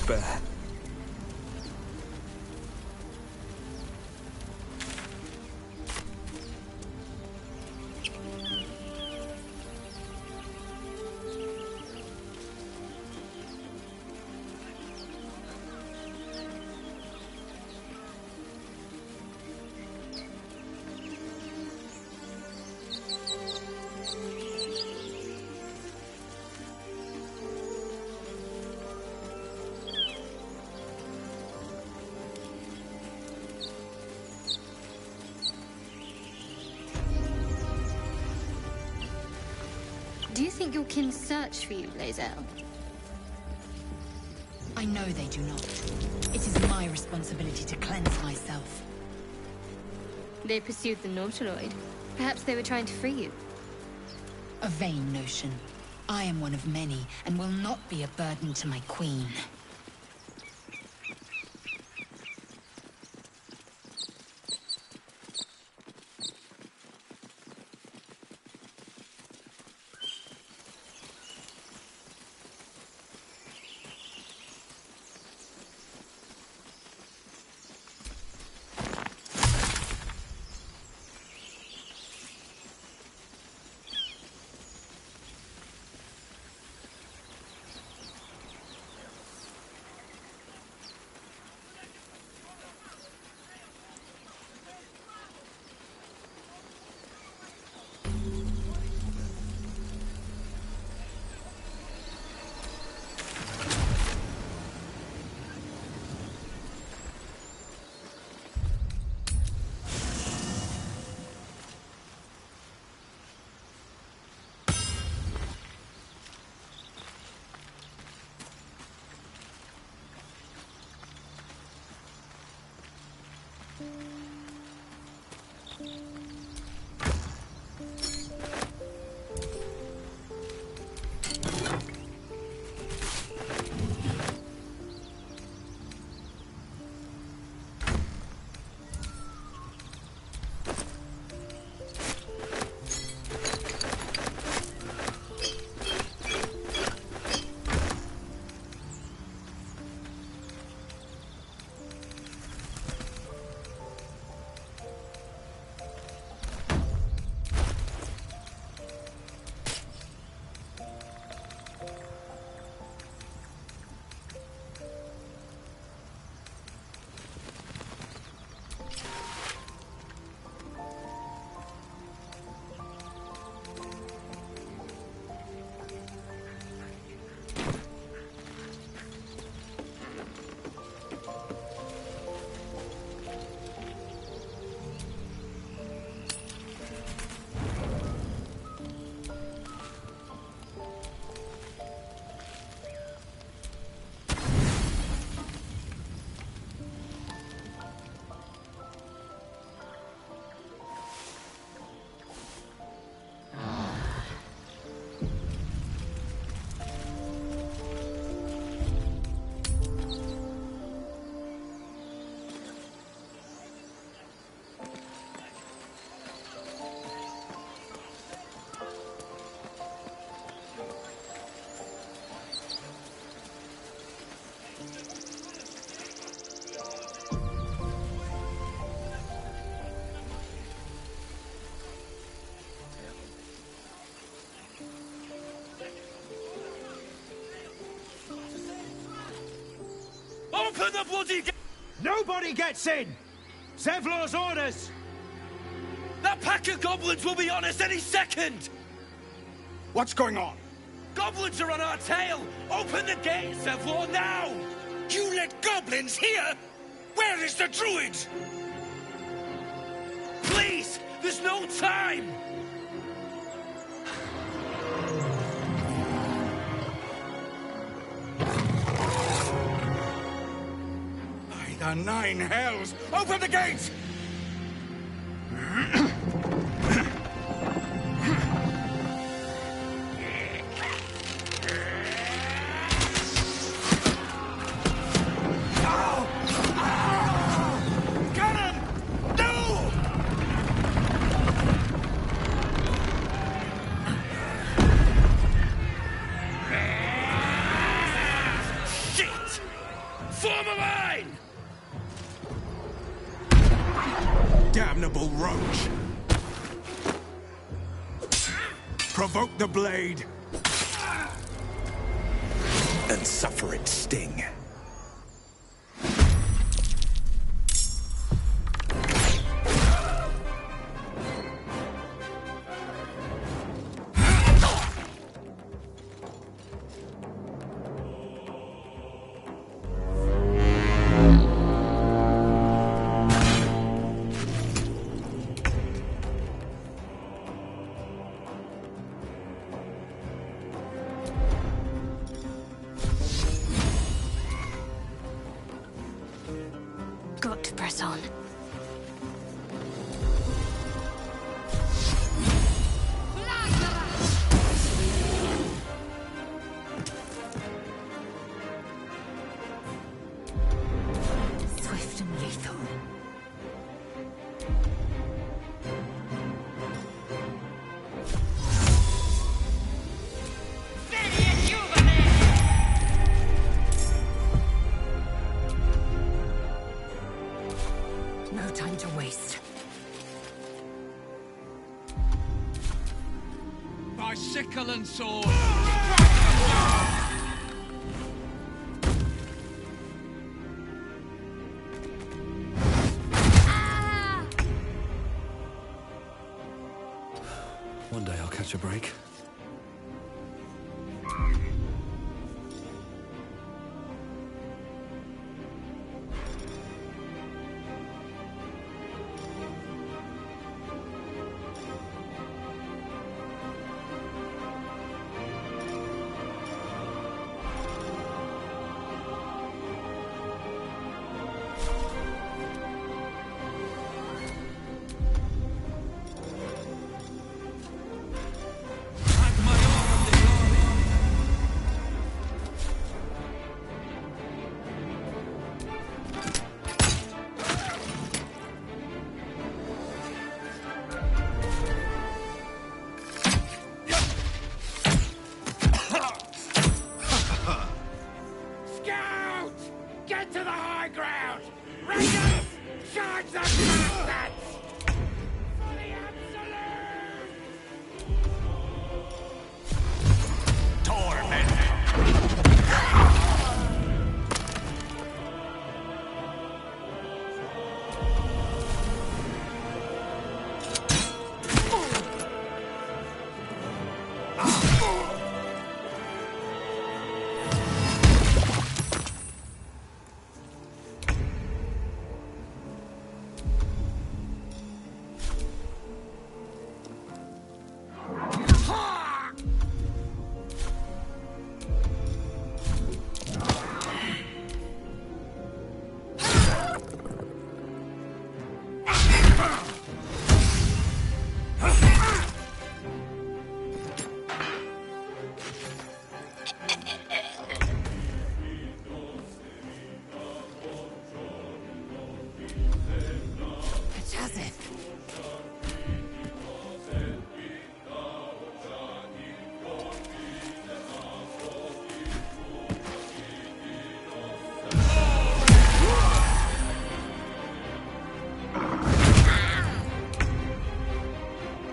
Speaker 1: bear.
Speaker 2: Do you think your kin search for you, Lae'zel?
Speaker 4: I know they do not. It is my responsibility to cleanse myself.
Speaker 2: They pursued the Nautiloid. Perhaps they were trying to free you.
Speaker 4: A vain notion. I am one of many, and will not be a burden to my queen.
Speaker 9: the bloody gate! Nobody gets in! Zevlor's orders! That pack of goblins will be on us any second!
Speaker 11: What's going on?
Speaker 9: Goblins are on our tail! Open the gate, Zevlor, now!
Speaker 11: You let goblins here? Where is the druid?
Speaker 9: Please! There's no time!
Speaker 11: By the nine hells! Open the gates!
Speaker 9: Form a line!
Speaker 11: Damnable roach! Provoke the blade! And suffer its sting.
Speaker 2: Got to press on.
Speaker 4: Swift and lethal. No time to waste.
Speaker 9: By sickle and sword!
Speaker 1: One day I'll catch a break.
Speaker 9: Get to the high ground! Raiders! Charge the bastards! For the absolute!
Speaker 11: Torment!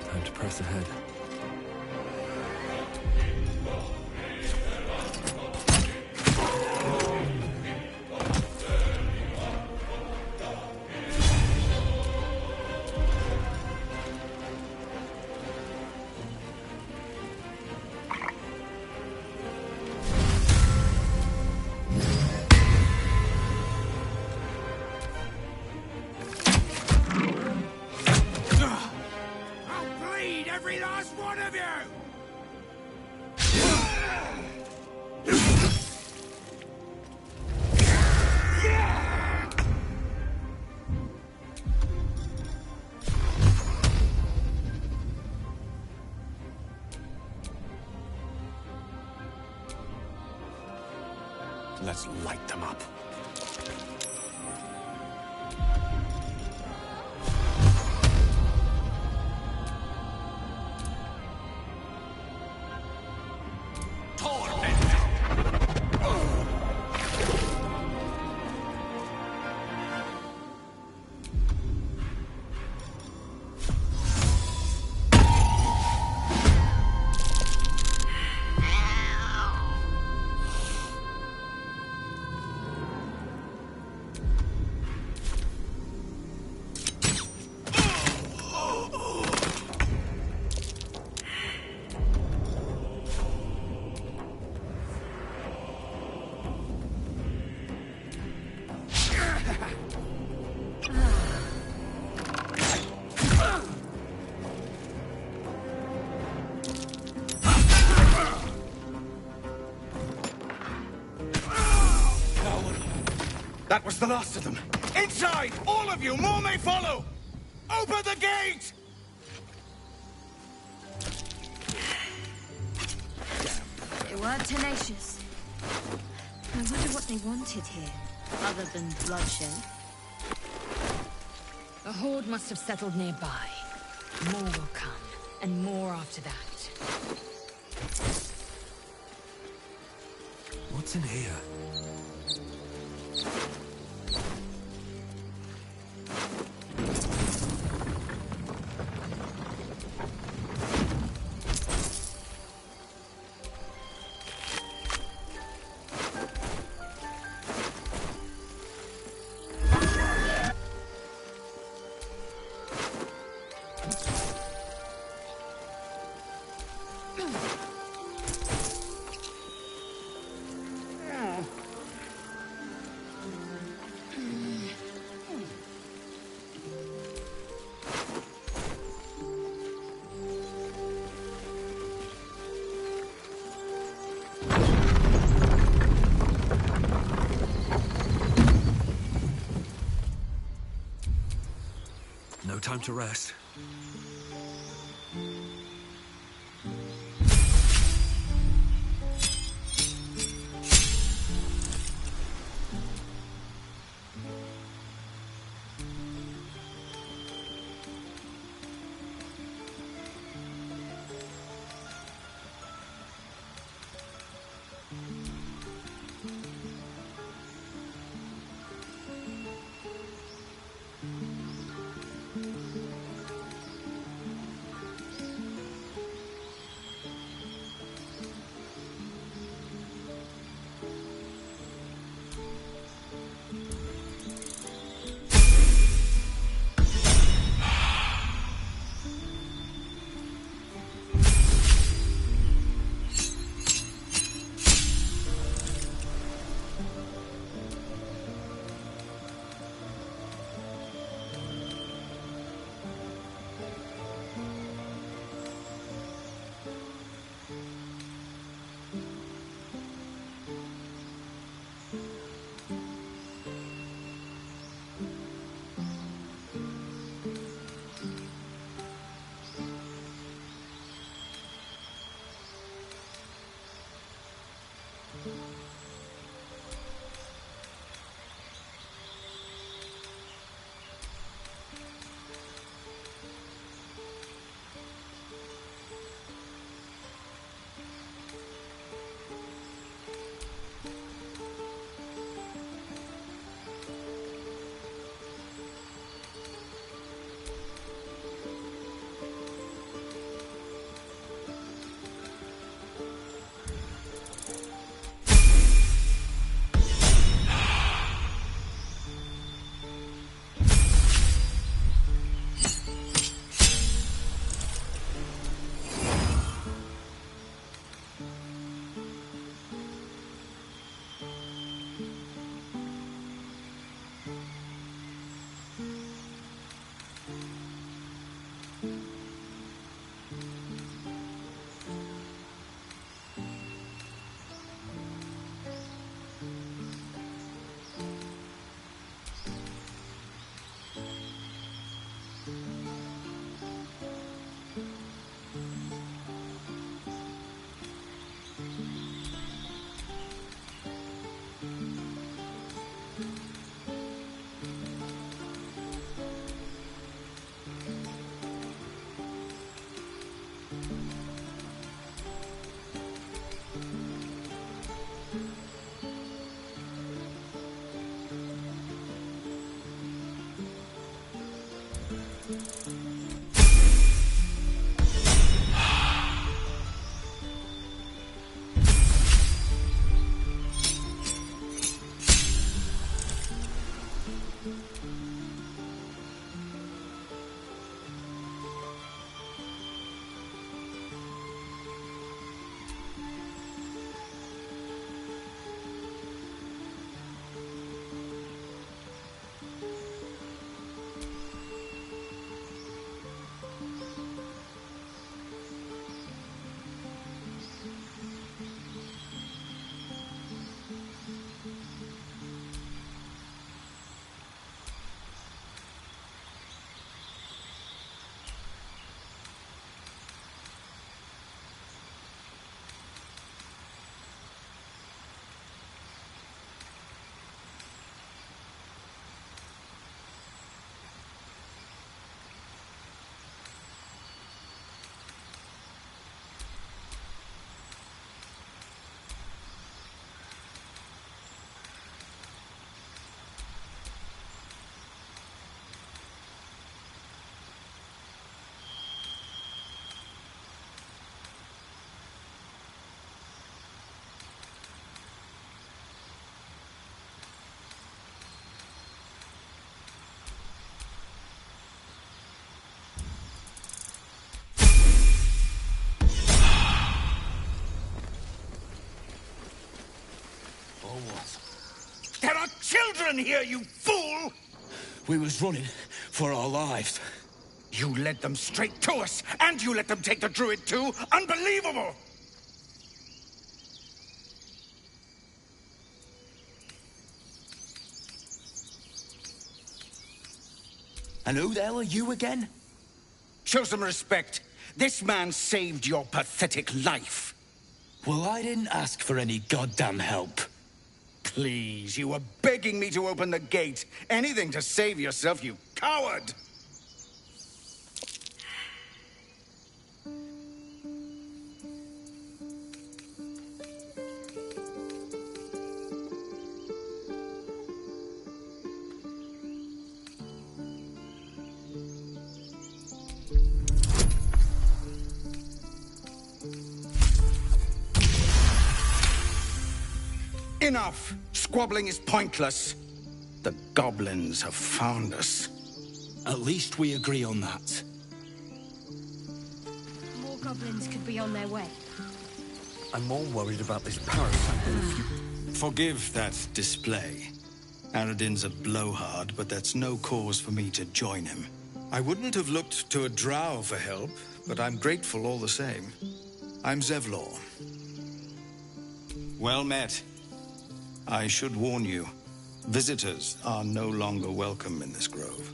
Speaker 1: Time to press ahead.
Speaker 11: one of you!
Speaker 14: Let's light them up.
Speaker 9: That was the last of them.
Speaker 11: Inside! All of you! More may follow! Open the gate!
Speaker 4: They were tenacious. I wonder what they wanted here, other than bloodshed.
Speaker 10: A horde must have settled nearby. More will come, and more after that.
Speaker 1: What's in here? No time to rest.
Speaker 11: children here, you fool!
Speaker 9: We was running for our lives.
Speaker 11: You led them straight to us, and you let them take the druid too? Unbelievable!
Speaker 9: And who the hell are you again?
Speaker 11: Show some respect. This man saved your pathetic life.
Speaker 9: Well, I didn't ask for any goddamn help.
Speaker 11: Please, you were begging me to open the gate. Anything to save yourself, you coward! Enough! Squabbling is pointless. The goblins have found us.
Speaker 9: At least we agree on that.
Speaker 6: More goblins could be on their way.
Speaker 1: I'm more worried about this parasite than if you...
Speaker 18: Forgive that display. Aradin's a blowhard, but that's no cause for me to join him. I wouldn't have looked to a drow for help, but I'm grateful all the same. I'm Zevlor. Well met. I should warn you, visitors are no longer welcome in this grove.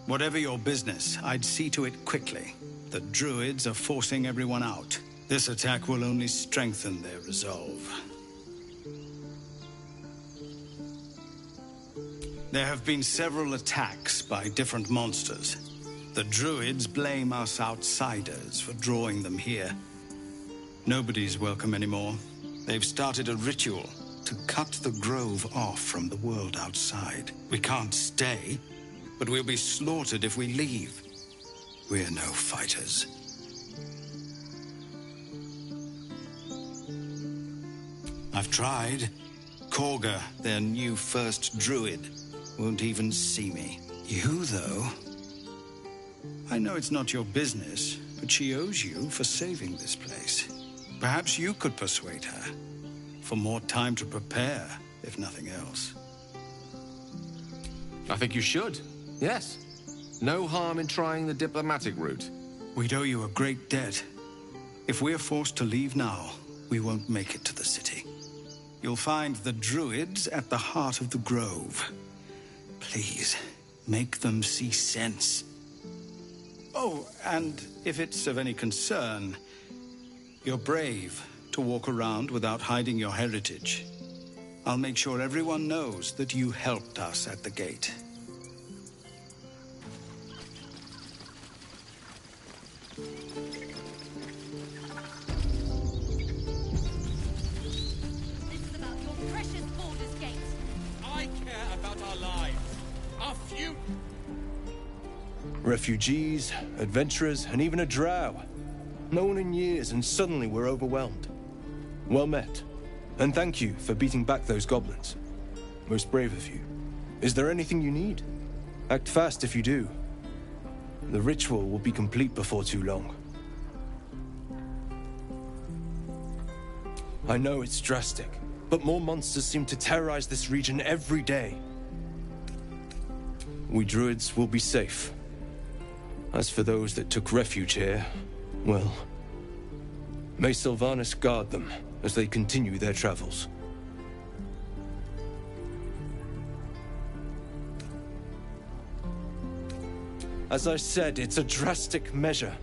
Speaker 18: Whatever your business, I'd see to it quickly. The druids are forcing everyone out. This attack will only strengthen their resolve. There have been several attacks by different monsters. The druids blame us outsiders for drawing them here. Nobody's welcome anymore. They've started a ritual to cut the grove off from the world outside. We can't stay, but we'll be slaughtered if we leave. We're no fighters. I've tried. Korga, their new first druid, won't even see me. You, though? I know it's not your business, but she owes you for saving this place. Perhaps you could persuade her. For more time to prepare, if nothing else.
Speaker 8: I think you should. Yes. No harm in trying the diplomatic route.
Speaker 18: We'd owe you a great debt. If we're forced to leave now, we won't make it to the city. You'll find the druids at the heart of the grove. Please, make them see sense. Oh, and if it's of any concern, you're brave to walk around without hiding your heritage. I'll make sure everyone knows that you helped us at the gate.
Speaker 6: This is about your precious borders gate.
Speaker 9: I care about our lives. Our future.
Speaker 19: Refugees, adventurers, and even a drow. No one in years, and suddenly we're overwhelmed. Well met. And thank you for beating back those goblins. Most brave of you. Is there anything you need? Act fast if you do. The ritual will be complete before too long. I know it's drastic, but more monsters seem to terrorize this region every day. We druids will be safe. As for those that took refuge here, well, may Sylvanas guard them as they continue their travels. As I said, it's a drastic measure,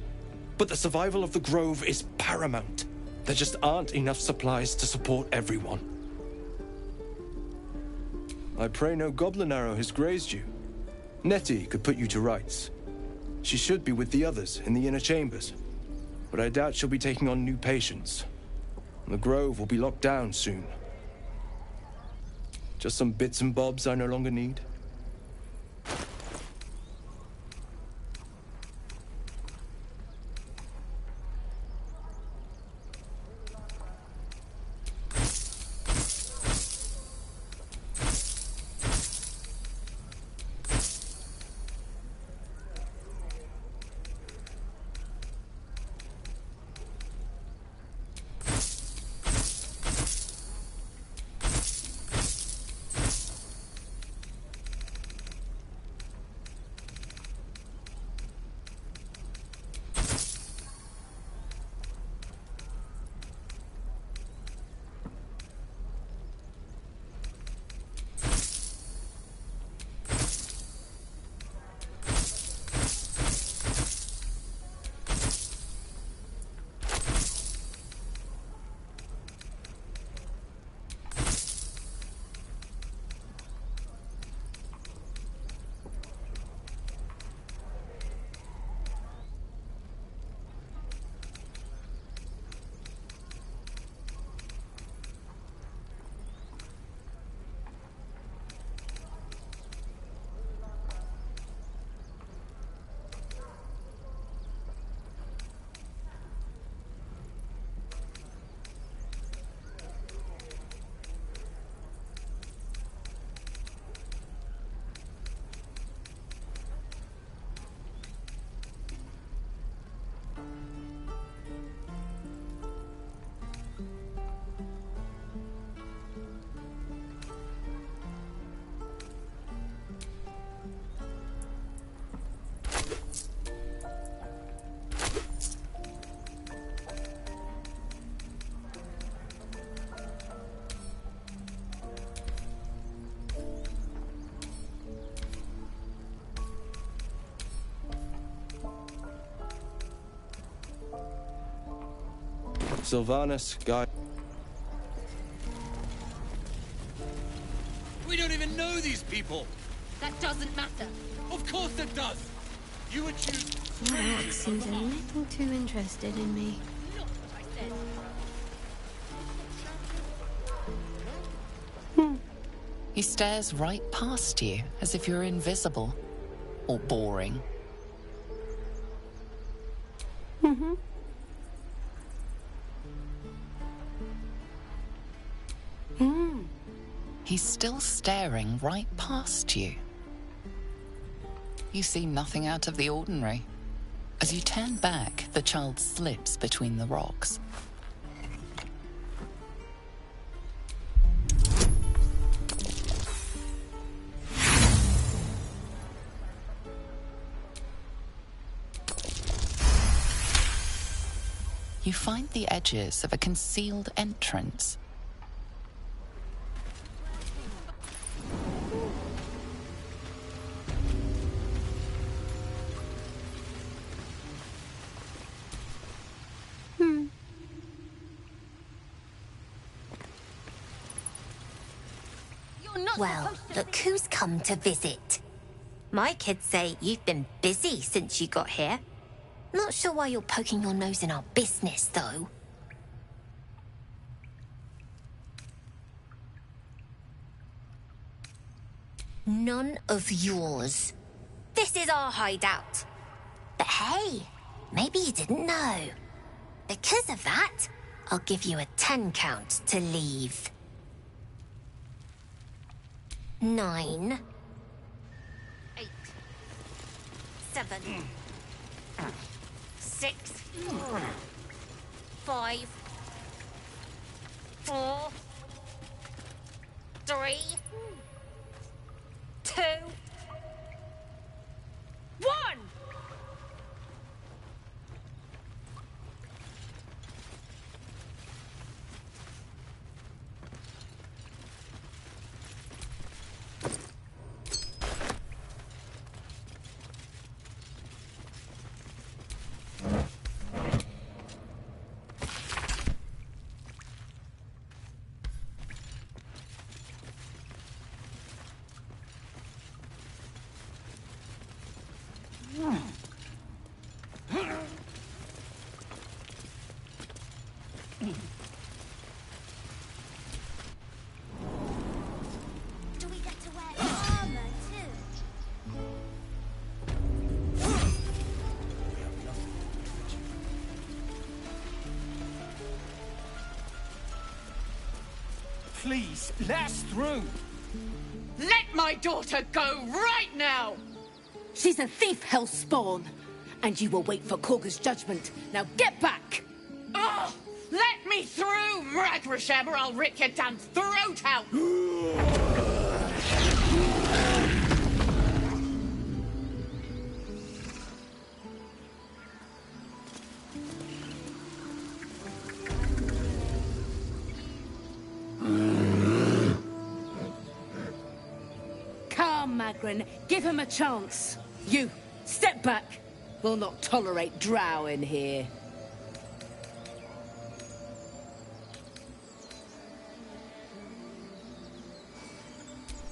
Speaker 19: but the survival of the Grove is paramount. There just aren't enough supplies to support everyone. I pray no goblin arrow has grazed you. Nettie could put you to rights. She should be with the others in the inner chambers, but I doubt she'll be taking on new patients. The Grove will be locked down soon. Just some bits and bobs I no longer need. Sylvanas, Guy...
Speaker 9: We don't even know these people!
Speaker 10: That doesn't matter.
Speaker 9: Of course it does! You would choose...
Speaker 2: Mark seems a little too interested in me.
Speaker 10: Not what I said.
Speaker 3: He stares right past you, as if you're invisible. Or boring.
Speaker 6: Mm-hmm.
Speaker 3: He's still staring right past you. You see nothing out of the ordinary. As you turn back, the child slips between the rocks. You find the edges of a concealed entrance.
Speaker 20: Well, look who's come to visit. My kids say you've been busy since you got here. Not sure why you're poking your nose in our business, though. None of yours. This is our hideout. But hey, maybe you didn't know. Because of that, I'll give you a 10 count to leave. 9, 8, 7, 6, 5, 4, 3, 2, 1!
Speaker 21: Do we get to wear armor too?
Speaker 9: Please, let us through!
Speaker 10: Let my daughter go right now! She's a thief, hellspawn. And you will wait for Korga's judgment. Now get back! Oh, let me through, Mragrashem, or I'll rip your damn throat out! Come, Magrin, give him a chance. You, step back. We'll not tolerate drow in here.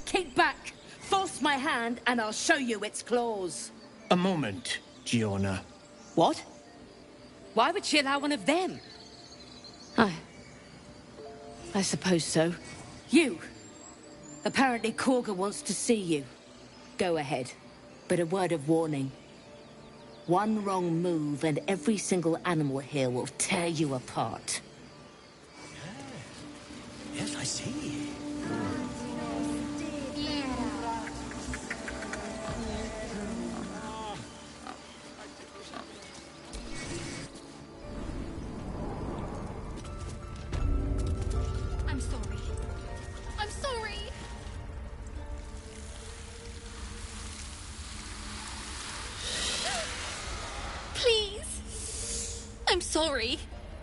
Speaker 10: Keep back. Force my hand and I'll show you its claws.
Speaker 9: A moment, Giona.
Speaker 10: What? Why would she allow one of them? I suppose so. You. Apparently Korga wants to see you. Go ahead. But a word of warning. One wrong move and every single animal here will tear you apart.
Speaker 9: Yes, I see.
Speaker 6: I'm sorry. I'm sorry. Please. I'm sorry.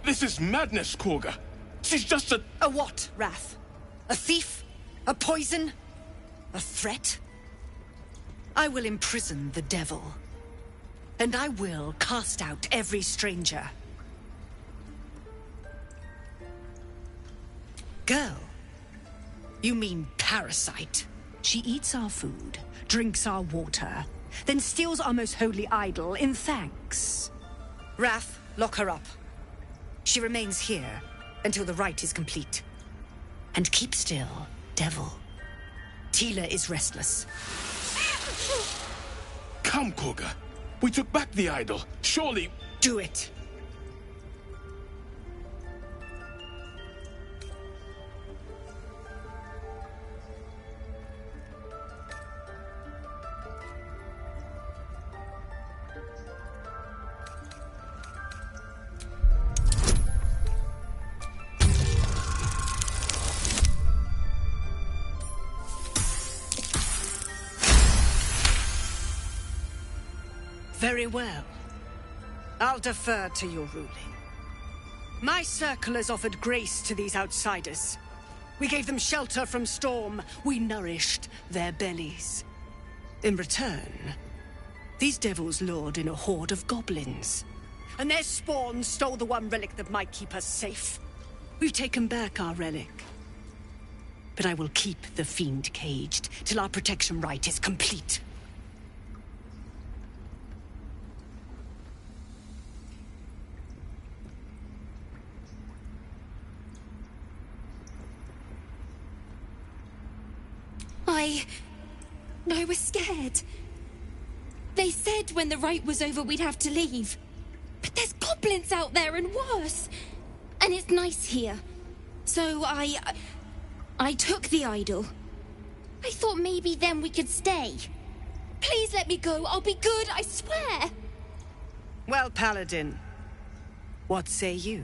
Speaker 19: This is madness, Korga. She's just a...
Speaker 22: A what, Wrath? A thief? A poison? A threat? I will imprison the devil. And I will cast out every stranger. Girl? You mean parasite? She eats our food, drinks our water, then steals our most holy idol in thanks. Wrath, lock her up. She remains here until the rite is complete. And keep still, devil. T.e.a.c.u.p is restless.
Speaker 7: Come, Koga. We took back the idol. Surely...
Speaker 22: Do it. Very well. I'll defer to your ruling. My circle has offered grace to these outsiders. We gave them shelter from storm. We nourished their bellies. In return, these devils lured in a horde of goblins. And their spawn stole the one relic that might keep us safe. We've taken back our relic. But I will keep the fiend caged till our protection rite is complete.
Speaker 2: I was scared. They said when the rite was over we'd have to leave. But there's goblins out there and worse. And it's nice here. So I took the idol. I thought maybe then we could stay. Please let me go. I'll be good, I swear.
Speaker 22: Well, Paladin, what say you?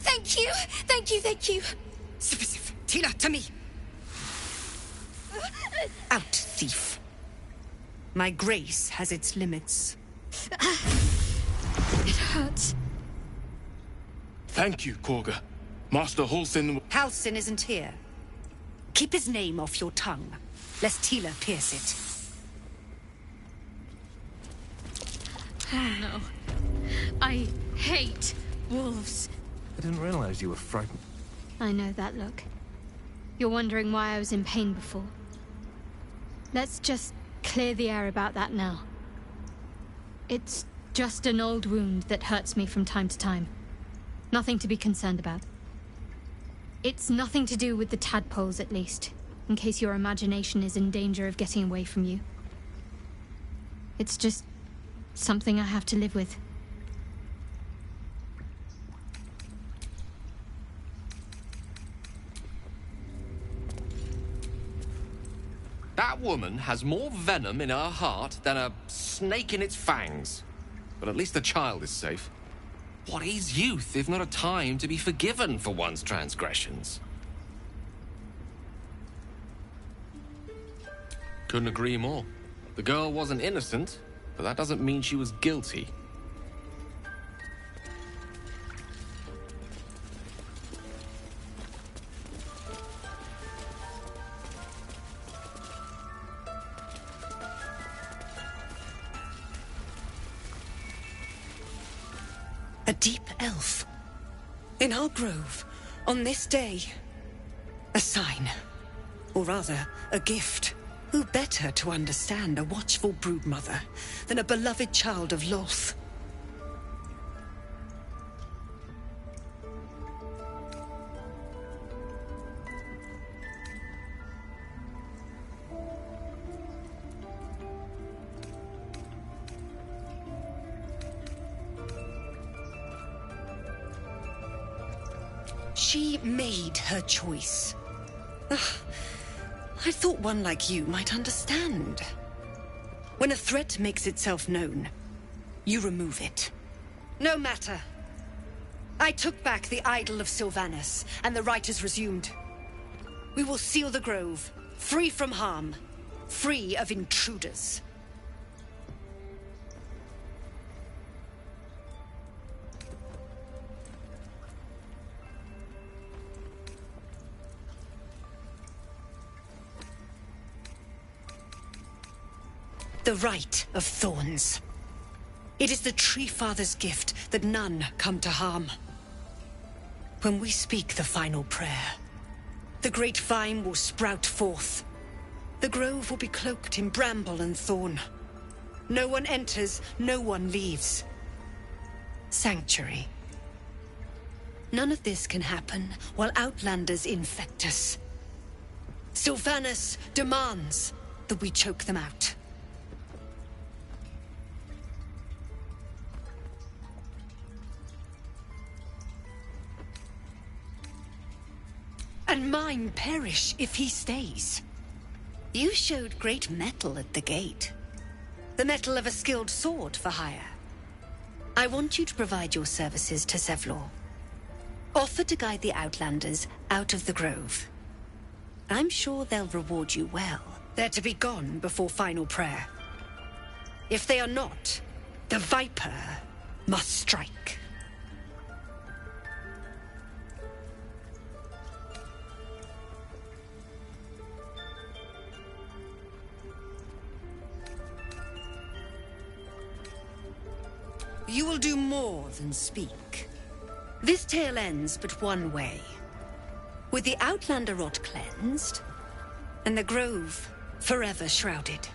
Speaker 2: Thank you.
Speaker 22: T.e.a.c.u.p, to me! Out, thief. My grace has its limits.
Speaker 2: It hurts.
Speaker 7: Thank you, Koga. Master Halsin...
Speaker 22: Halsin isn't here. Keep his name off your tongue, lest T.e.a.c.u.p pierce it.
Speaker 6: Oh no. I hate wolves.
Speaker 16: I didn't realize you were frightened.
Speaker 6: I know that look. You're wondering why I was in pain before. Let's just clear the air about that now. It's just an old wound that hurts me from time to time. Nothing to be concerned about. It's nothing to do with the tadpoles, at least, in case your imagination is in danger of getting away from you. It's just something I have to live with.
Speaker 8: That woman has more venom in her heart than a snake in its fangs. But at least the child is safe. What is youth if not a time to be forgiven for one's transgressions? Couldn't agree more. The girl wasn't innocent, but that doesn't mean she was guilty.
Speaker 22: A deep elf. In our grove, on this day. A sign. Or rather, a gift. Who better to understand a watchful broodmother than a beloved child of Loth? She made her choice. I thought one like you might understand. When a threat makes itself known, you remove it. No matter. I took back the idol of Sylvanas, and the rite is resumed. We will seal the grove, free from harm, free of intruders. The right of thorns. It is the Tree Father's gift that none come to harm. When we speak the final prayer, the great vine will sprout forth. The grove will be cloaked in bramble and thorn. No one enters, no one leaves. Sanctuary. None of this can happen while Outlanders infect us. Sylvanas demands that we choke them out. And mine perish if he stays. You showed great mettle at the gate. The mettle of a skilled sword for hire. I want you to provide your services to Zevlor. Offer to guide the Outlanders out of the grove. I'm sure they'll reward you well. They're to be gone before final prayer. If they are not, the Viper must strike. You will do more than speak. This tale ends but one way. With the Outlander rot cleansed, and the grove forever shrouded.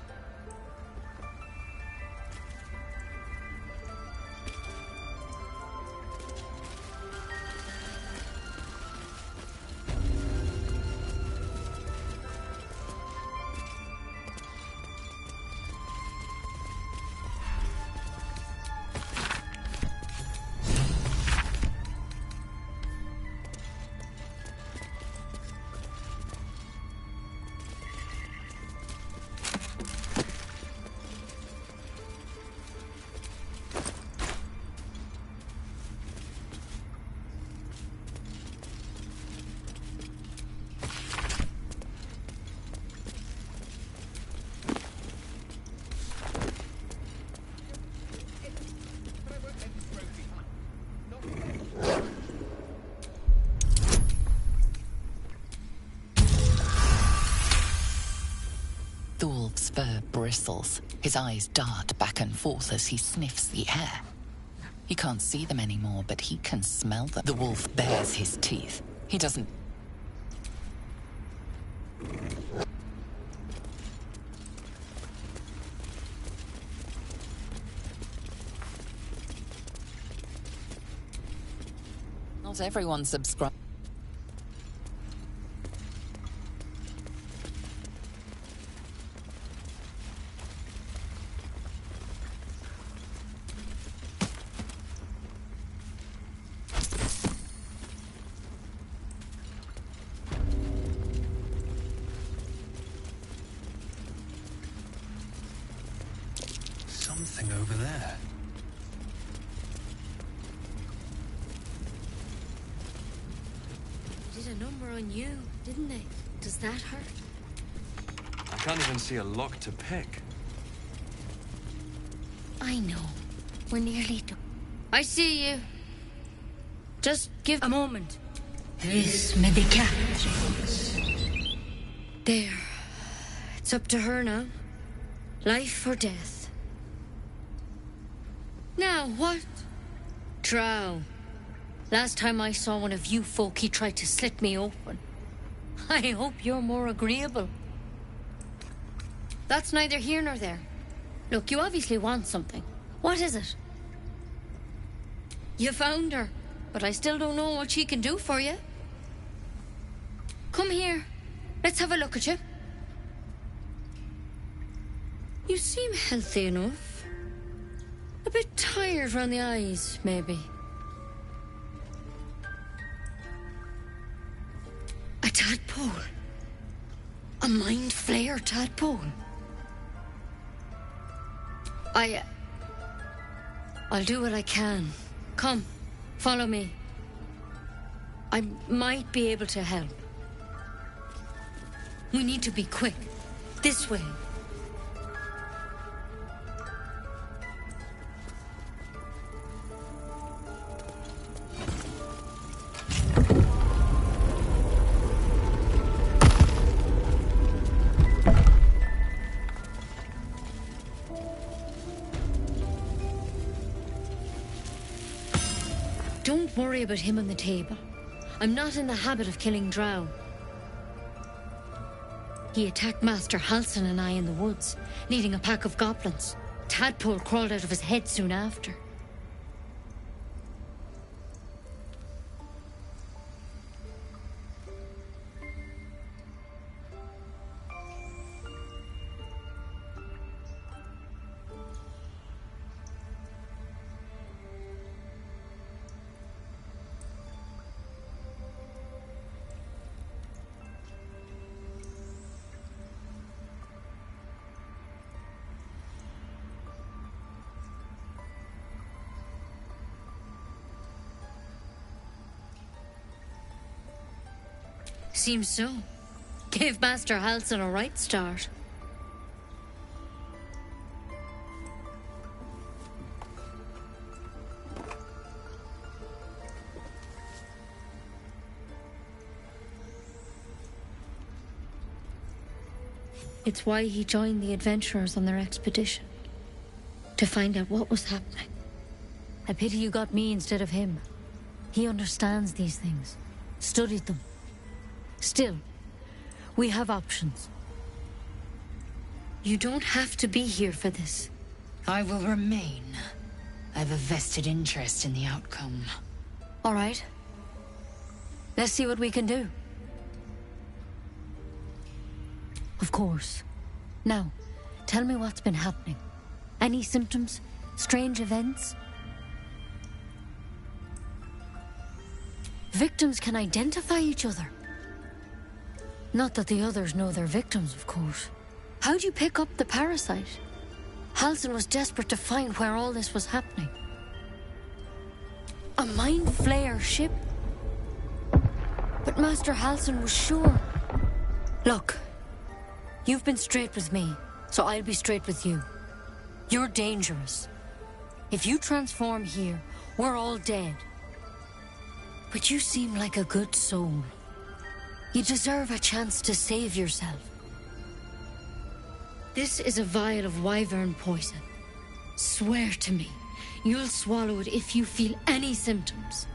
Speaker 3: Thorv's fur bristles. His eyes dart back and forth as he sniffs the air. He can't see them anymore, but he can smell them. The wolf bares his teeth. He doesn't... Not everyone subscribes.
Speaker 16: Something over there.
Speaker 2: Did a number on you, didn't they? Does that hurt?
Speaker 16: I can't even see a lock to pick.
Speaker 2: I know. We're nearly done. I see you. Just give a moment.
Speaker 4: This may be cat.
Speaker 2: There. It's up to her now. Life or death. Now, what? Drow. Last time I saw one of you folk, he tried to slit me open. I hope you're more agreeable. That's neither here nor there. Look, you obviously want something. What is it? You found her, but I still don't know what she can do for you. Come here. Let's have a look at you. You seem healthy enough. A bit tired round the eyes, maybe. A tadpole. A mind flayer tadpole. I'll do what I can. Come, follow me. I might be able to help. We need to be quick. This way.
Speaker 12: Don't worry about him on the table. I'm not in the habit of killing drow. He attacked Master Halsin and I in the woods, leading a pack of goblins. Tadpole crawled out of his head soon after. Seems so. Gave Master Halsin a right start. It's why he joined the adventurers on their expedition. To find out what was happening. A pity you got me instead of him. He understands these things. Studied them. Still, we have options. You don't have to be here for this.
Speaker 4: I will remain. I have a vested interest in the outcome.
Speaker 12: All right. Let's see what we can do. Of course. Now, tell me what's been happening. Any symptoms? Strange events? Victims can identify each other. Not that the others know they're victims, of course. How'd you pick up the parasite? Halsin was desperate to find where all this was happening. A Mind Flayer ship? But Master Halsin was sure. Look, you've been straight with me, so I'll be straight with you. You're dangerous. If you transform here, we're all dead. But you seem like a good soul. You deserve a chance to save yourself. This is a vial of wyvern poison. Swear to me, you'll swallow it if you feel any symptoms.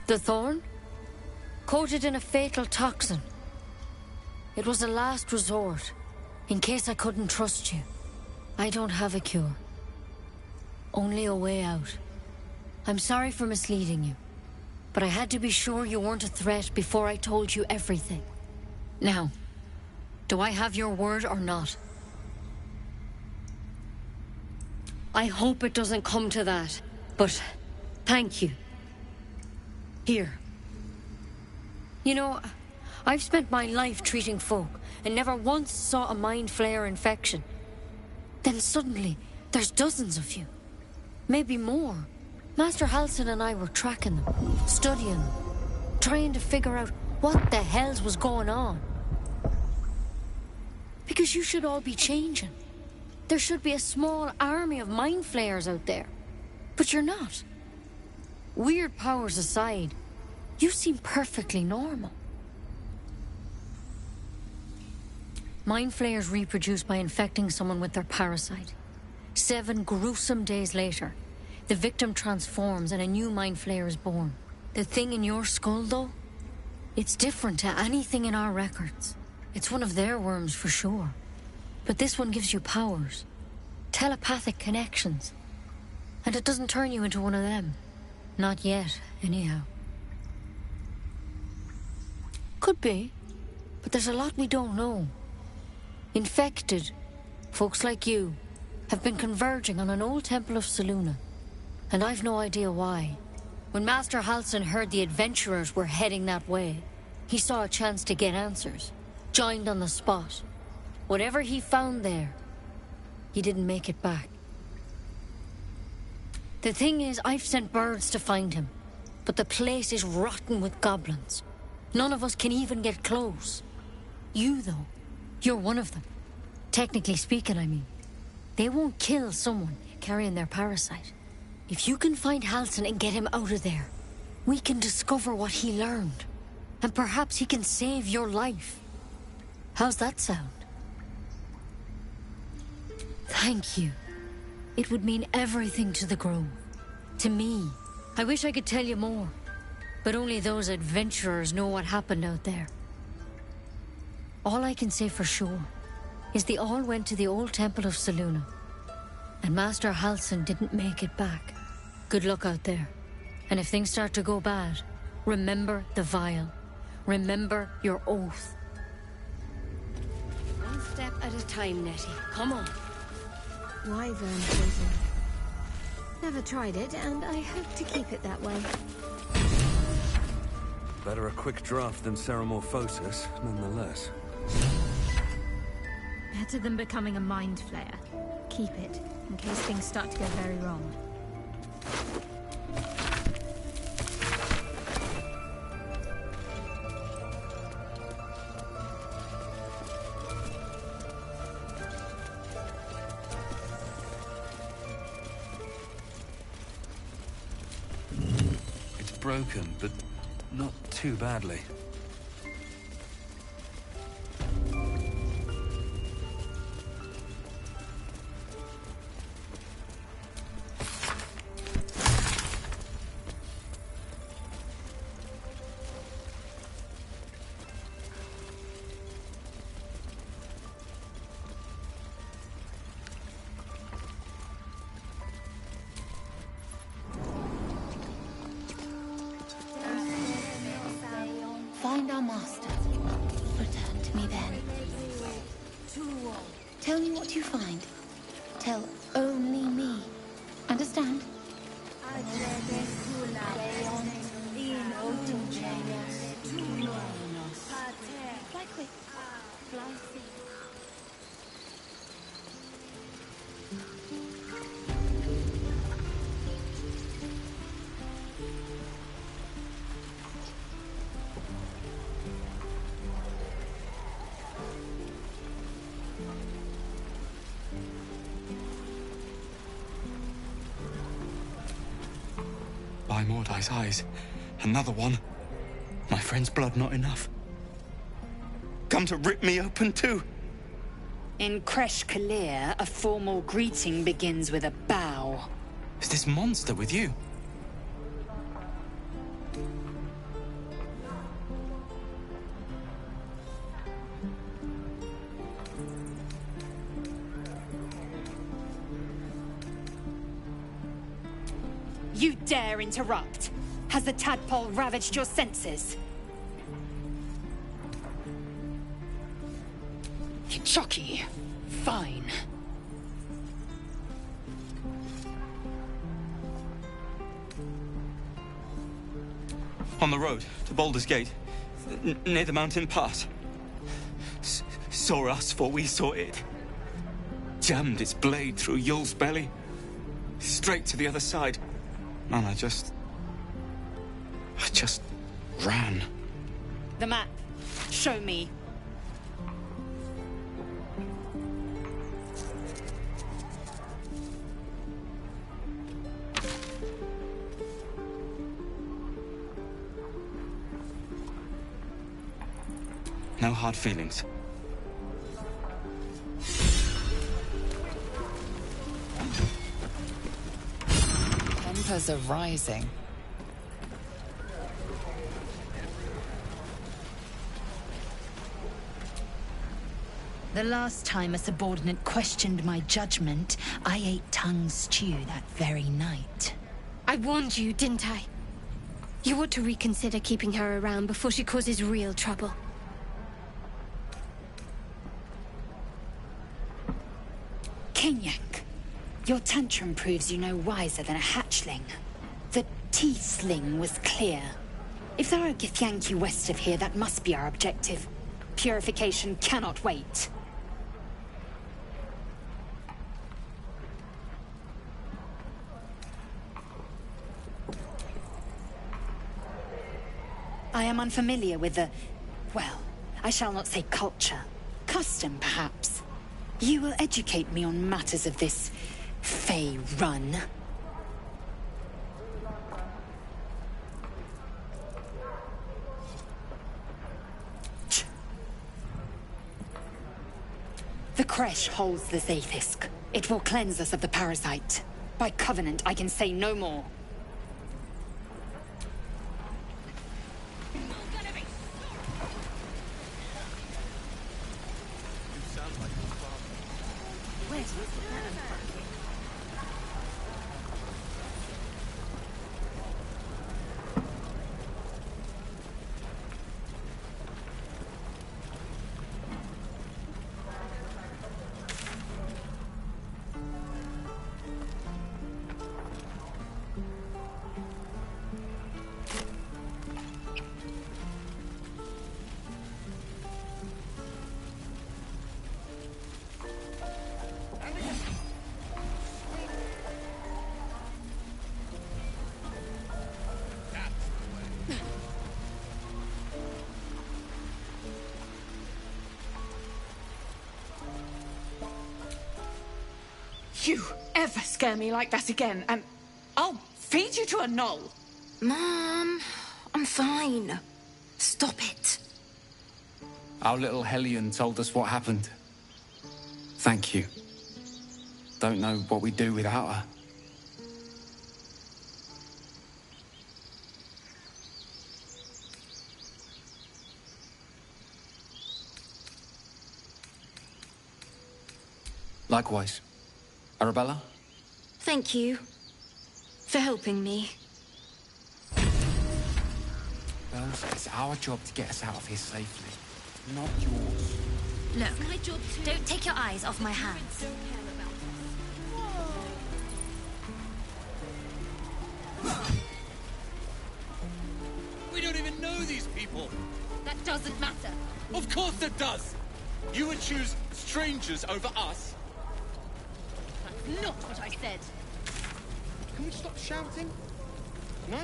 Speaker 12: The thorn? Coated in a fatal toxin. It was a last resort, in case I couldn't trust you. I don't have a cure. Only a way out. I'm sorry for misleading you. But I had to be sure you weren't a threat before I told you everything. Now, do I have your word or not? I hope it doesn't come to that, but thank you. Here. You know, I've spent my life treating folk and never once saw a Mind Flayer infection. Then suddenly, there's dozens of you. Maybe more. Master Halsin and I were tracking them, studying them, trying to figure out what the hells was going on. Because you should all be changing. There should be a small army of Mind Flayers out there. But you're not. Weird powers aside, you seem perfectly normal. Mind Flayers reproduce by infecting someone with their parasite. 7 gruesome days later, the victim transforms and a new Mind Flayer is born. The thing in your skull, though? It's different to anything in our records. It's one of their worms for sure. But this one gives you powers. Telepathic connections. And it doesn't turn you into one of them. Not yet, anyhow. Could be. But there's a lot we don't know. Infected, folks like you, have been converging on an old temple of Selûne. And I've no idea why. When Master Halsin heard the adventurers were heading that way, he saw a chance to get answers. Joined on the spot. Whatever he found there, he didn't make it back. The thing is, I've sent birds to find him, but the place is rotten with goblins. None of us can even get close. You, though, you're one of them. Technically speaking, I mean. They won't kill someone carrying their parasite. If you can find Halsin and get him out of there, we can discover what he learned. And perhaps he can save your life. How's that sound? Thank you. It would mean everything to the Grove. To me. I wish I could tell you more. But only those adventurers know what happened out there. All I can say for sure is they all went to the old temple of Selûne. And Master Halsin didn't make it back. Good luck out there. And if things start to go bad, remember the vial. Remember your oath.
Speaker 2: One step at a time, Nettie. Come on.
Speaker 6: Wyvern poison. Never tried it, and I hope to keep it that way.
Speaker 1: Better a quick draft than Ceramorphosis, nonetheless.
Speaker 6: Better than becoming a mind flayer. Keep it, in case things start to go very wrong.
Speaker 1: It's broken, but not too badly.
Speaker 3: Find our master. Return to me then. Tell me what you find. Tell only me. Understand? Fly quick. Fly safe.
Speaker 7: By Mordai's eyes. Another one. My friend's blood not enough. Come to rip me open too.
Speaker 4: In Kresh Kalir, a formal greeting begins with a bow.
Speaker 7: Is this monster with you?
Speaker 4: You dare interrupt? Has the tadpole ravaged your senses? Chucky. Fine.
Speaker 7: On the road to Baldur's Gate, near the mountain pass. Saw us for we saw it. Jammed its blade through Yul's belly. Straight to the other side. And I just ran.
Speaker 4: The map. Show me.
Speaker 7: No hard feelings.
Speaker 3: Tempers are rising.
Speaker 4: The last time a subordinate questioned my judgment, I ate tongue stew that very night.
Speaker 2: I warned you, didn't I? You ought to reconsider keeping her around before she causes real trouble.
Speaker 4: Kenyak, your tantrum proves you no wiser than a hatchling. The T-sling was clear. If there are Githyanki west of here, that must be our objective. Purification cannot wait. I am unfamiliar with the... well, I shall not say culture. Custom, perhaps. You will educate me on matters of this... Fey run. The Kresh holds the T.e.a.c.u.p. It will cleanse us of the parasite. By covenant, I can say no more.
Speaker 10: You ever scare me like that again, and I'll feed you to a knoll.
Speaker 20: Mom, I'm fine. Stop it.
Speaker 7: Our little Hellion told us what happened. Thank you. Don't know what we'd do without her. Likewise. Arabella?
Speaker 20: Thank you for helping me.
Speaker 7: Bells, it's our job to get us out of here safely, not yours.
Speaker 20: Look, my job too. Don't take your eyes off my hands.
Speaker 8: We don't even know these people.
Speaker 20: That doesn't matter.
Speaker 8: Of course it does. You would choose strangers over us.
Speaker 20: That's not what I said.
Speaker 8: Can we stop shouting? No?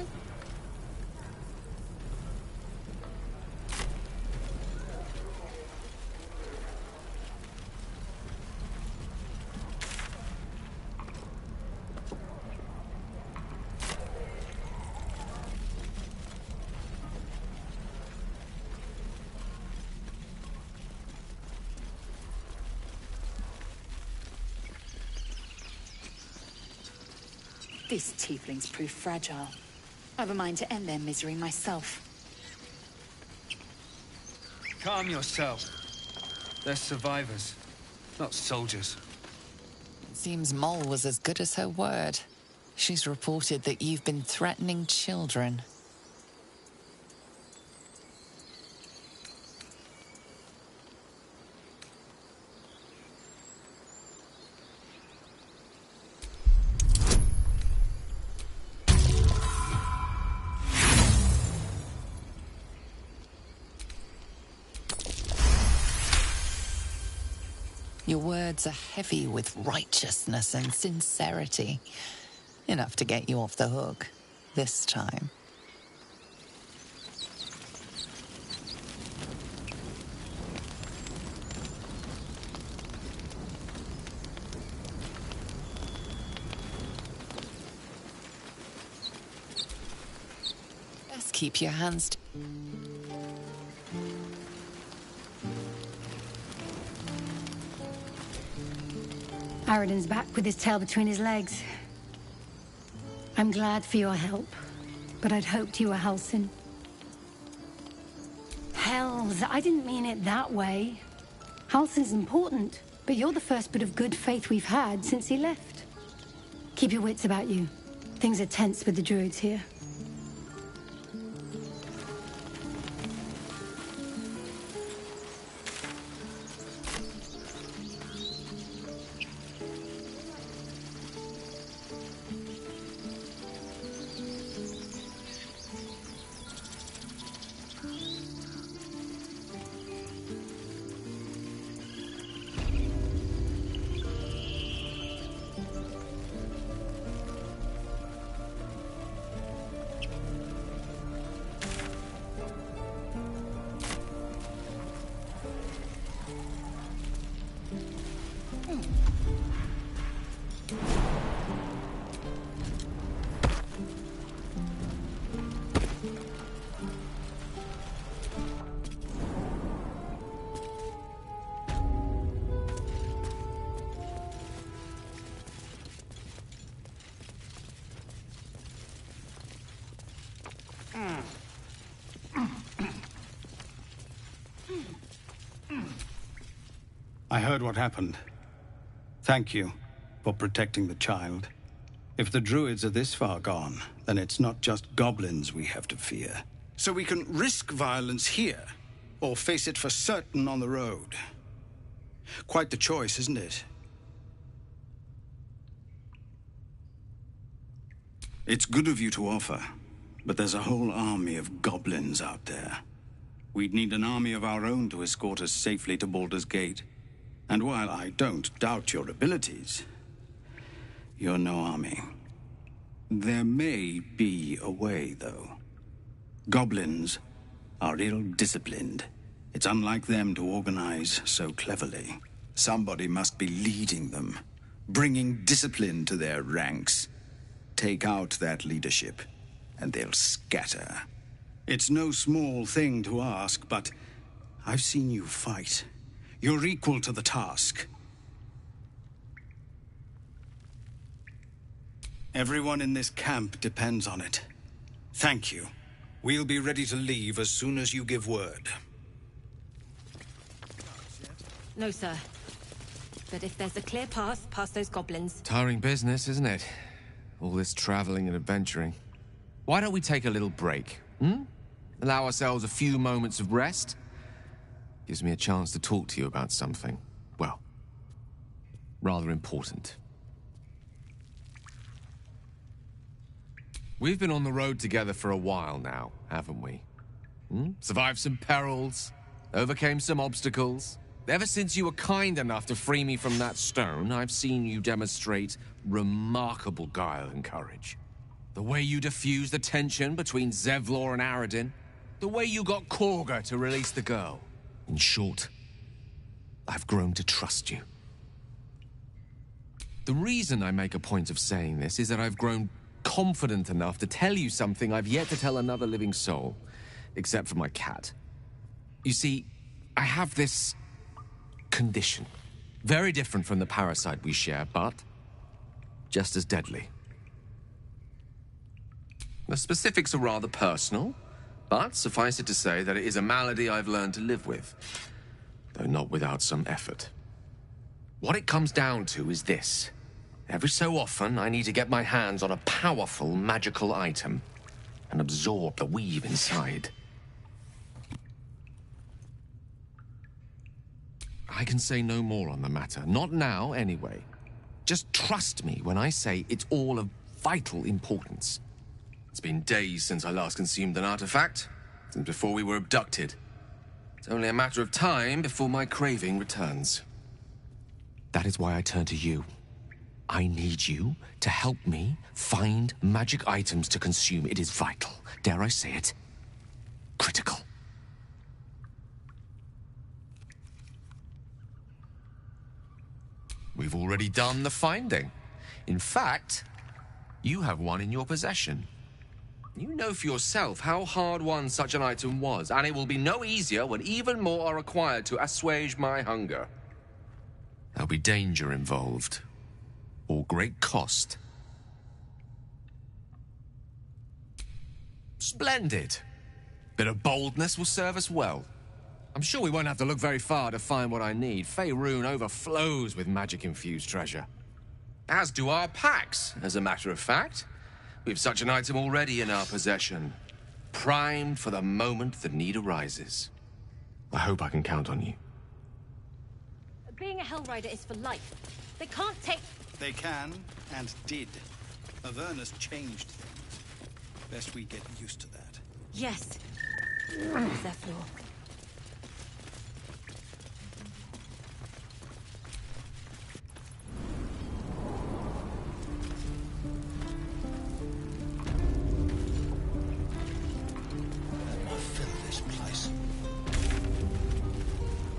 Speaker 4: These tieflings prove fragile. I've a mind to end their misery myself.
Speaker 9: Calm yourself. They're survivors, not soldiers.
Speaker 3: It seems Mole was as good as her word. She's reported that you've been threatening children. Your words are heavy with righteousness and sincerity. Enough to get you off the hook. This time. Best keep your hands...
Speaker 6: Aradin's back with his tail between his legs. I'm glad for your help, but I'd hoped you were Halsin. Hells, I didn't mean it that way. Halsin's important, but you're the first bit of good faith we've had since he left. Keep your wits about you. Things are tense with the druids here.
Speaker 18: I heard what happened. Thank you for protecting the child. If the druids are this far gone, then it's not just goblins we have to fear. So we can risk violence here, or face it for certain on the road. Quite the choice, isn't it? It's good of you to offer, but there's a whole army of goblins out there. We'd need an army of our own to escort us safely to Baldur's Gate. And while I don't doubt your abilities, you're no army. There may be a way, though. Goblins are ill-disciplined. It's unlike them to organize so cleverly. Somebody must be leading them, bringing discipline to their ranks. Take out that leadership, and they'll scatter. It's no small thing to ask, but I've seen you fight. You're equal to the task. Everyone in this camp depends on it. Thank you. We'll be ready to leave as soon as you give word.
Speaker 13: No, sir. But if there's a clear path past those goblins...
Speaker 8: Tiring business, isn't it? All this traveling and adventuring. Why don't we take a little break, Allow ourselves a few moments of rest? Gives me a chance to talk to you about something, well, rather important. We've been on the road together for a while now, haven't we? Survived some perils, overcame some obstacles. Ever since you were kind enough to free me from that stone, I've seen you demonstrate remarkable guile and courage. The way you diffused the tension between Zevlor and Aradin. The way you got Korga to release the girl. In short, I've grown to trust you. The reason I make a point of saying this is that I've grown confident enough to tell you something I've yet to tell another living soul, except for my cat. You see, I have this condition. Very different from the parasite we share, but just as deadly. The specifics are rather personal, but suffice it to say that it is a malady I've learned to live with, though not without some effort. What it comes down to is this. Every so often, I need to get my hands on a powerful magical item and absorb the weave inside. I can say no more on the matter. Not now, anyway. Just trust me when I say it's all of vital importance. It's been days since I last consumed an artifact, since before we were abducted. It's only a matter of time before my craving returns. That is why I turn to you. I need you to help me find magic items to consume. It is vital. Dare I say it? Critical. We've already done the finding. In fact, you have one in your possession. You know for yourself how hard-won such an item was, and it will be no easier when even more are required to assuage my hunger. There'll be danger involved, or great cost. Splendid. Bit of boldness will serve us well. I'm sure we won't have to look very far to find what I need. Faerun overflows with magic-infused treasure. As do our packs, as a matter of fact. We have such an item already in our possession. Primed for the moment the need arises. I hope I can count on you.
Speaker 13: Being a Hellrider is for life. They can't take...
Speaker 18: They can, and did. Avernus changed things. Best we get used to that.
Speaker 13: Yes. Zevlor.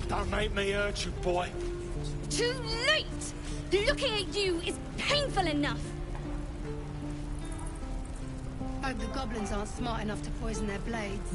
Speaker 9: Don't make me hurt you, boy.
Speaker 6: Too late! Looking at you is painful enough. Hope the goblins aren't smart enough to poison their blades.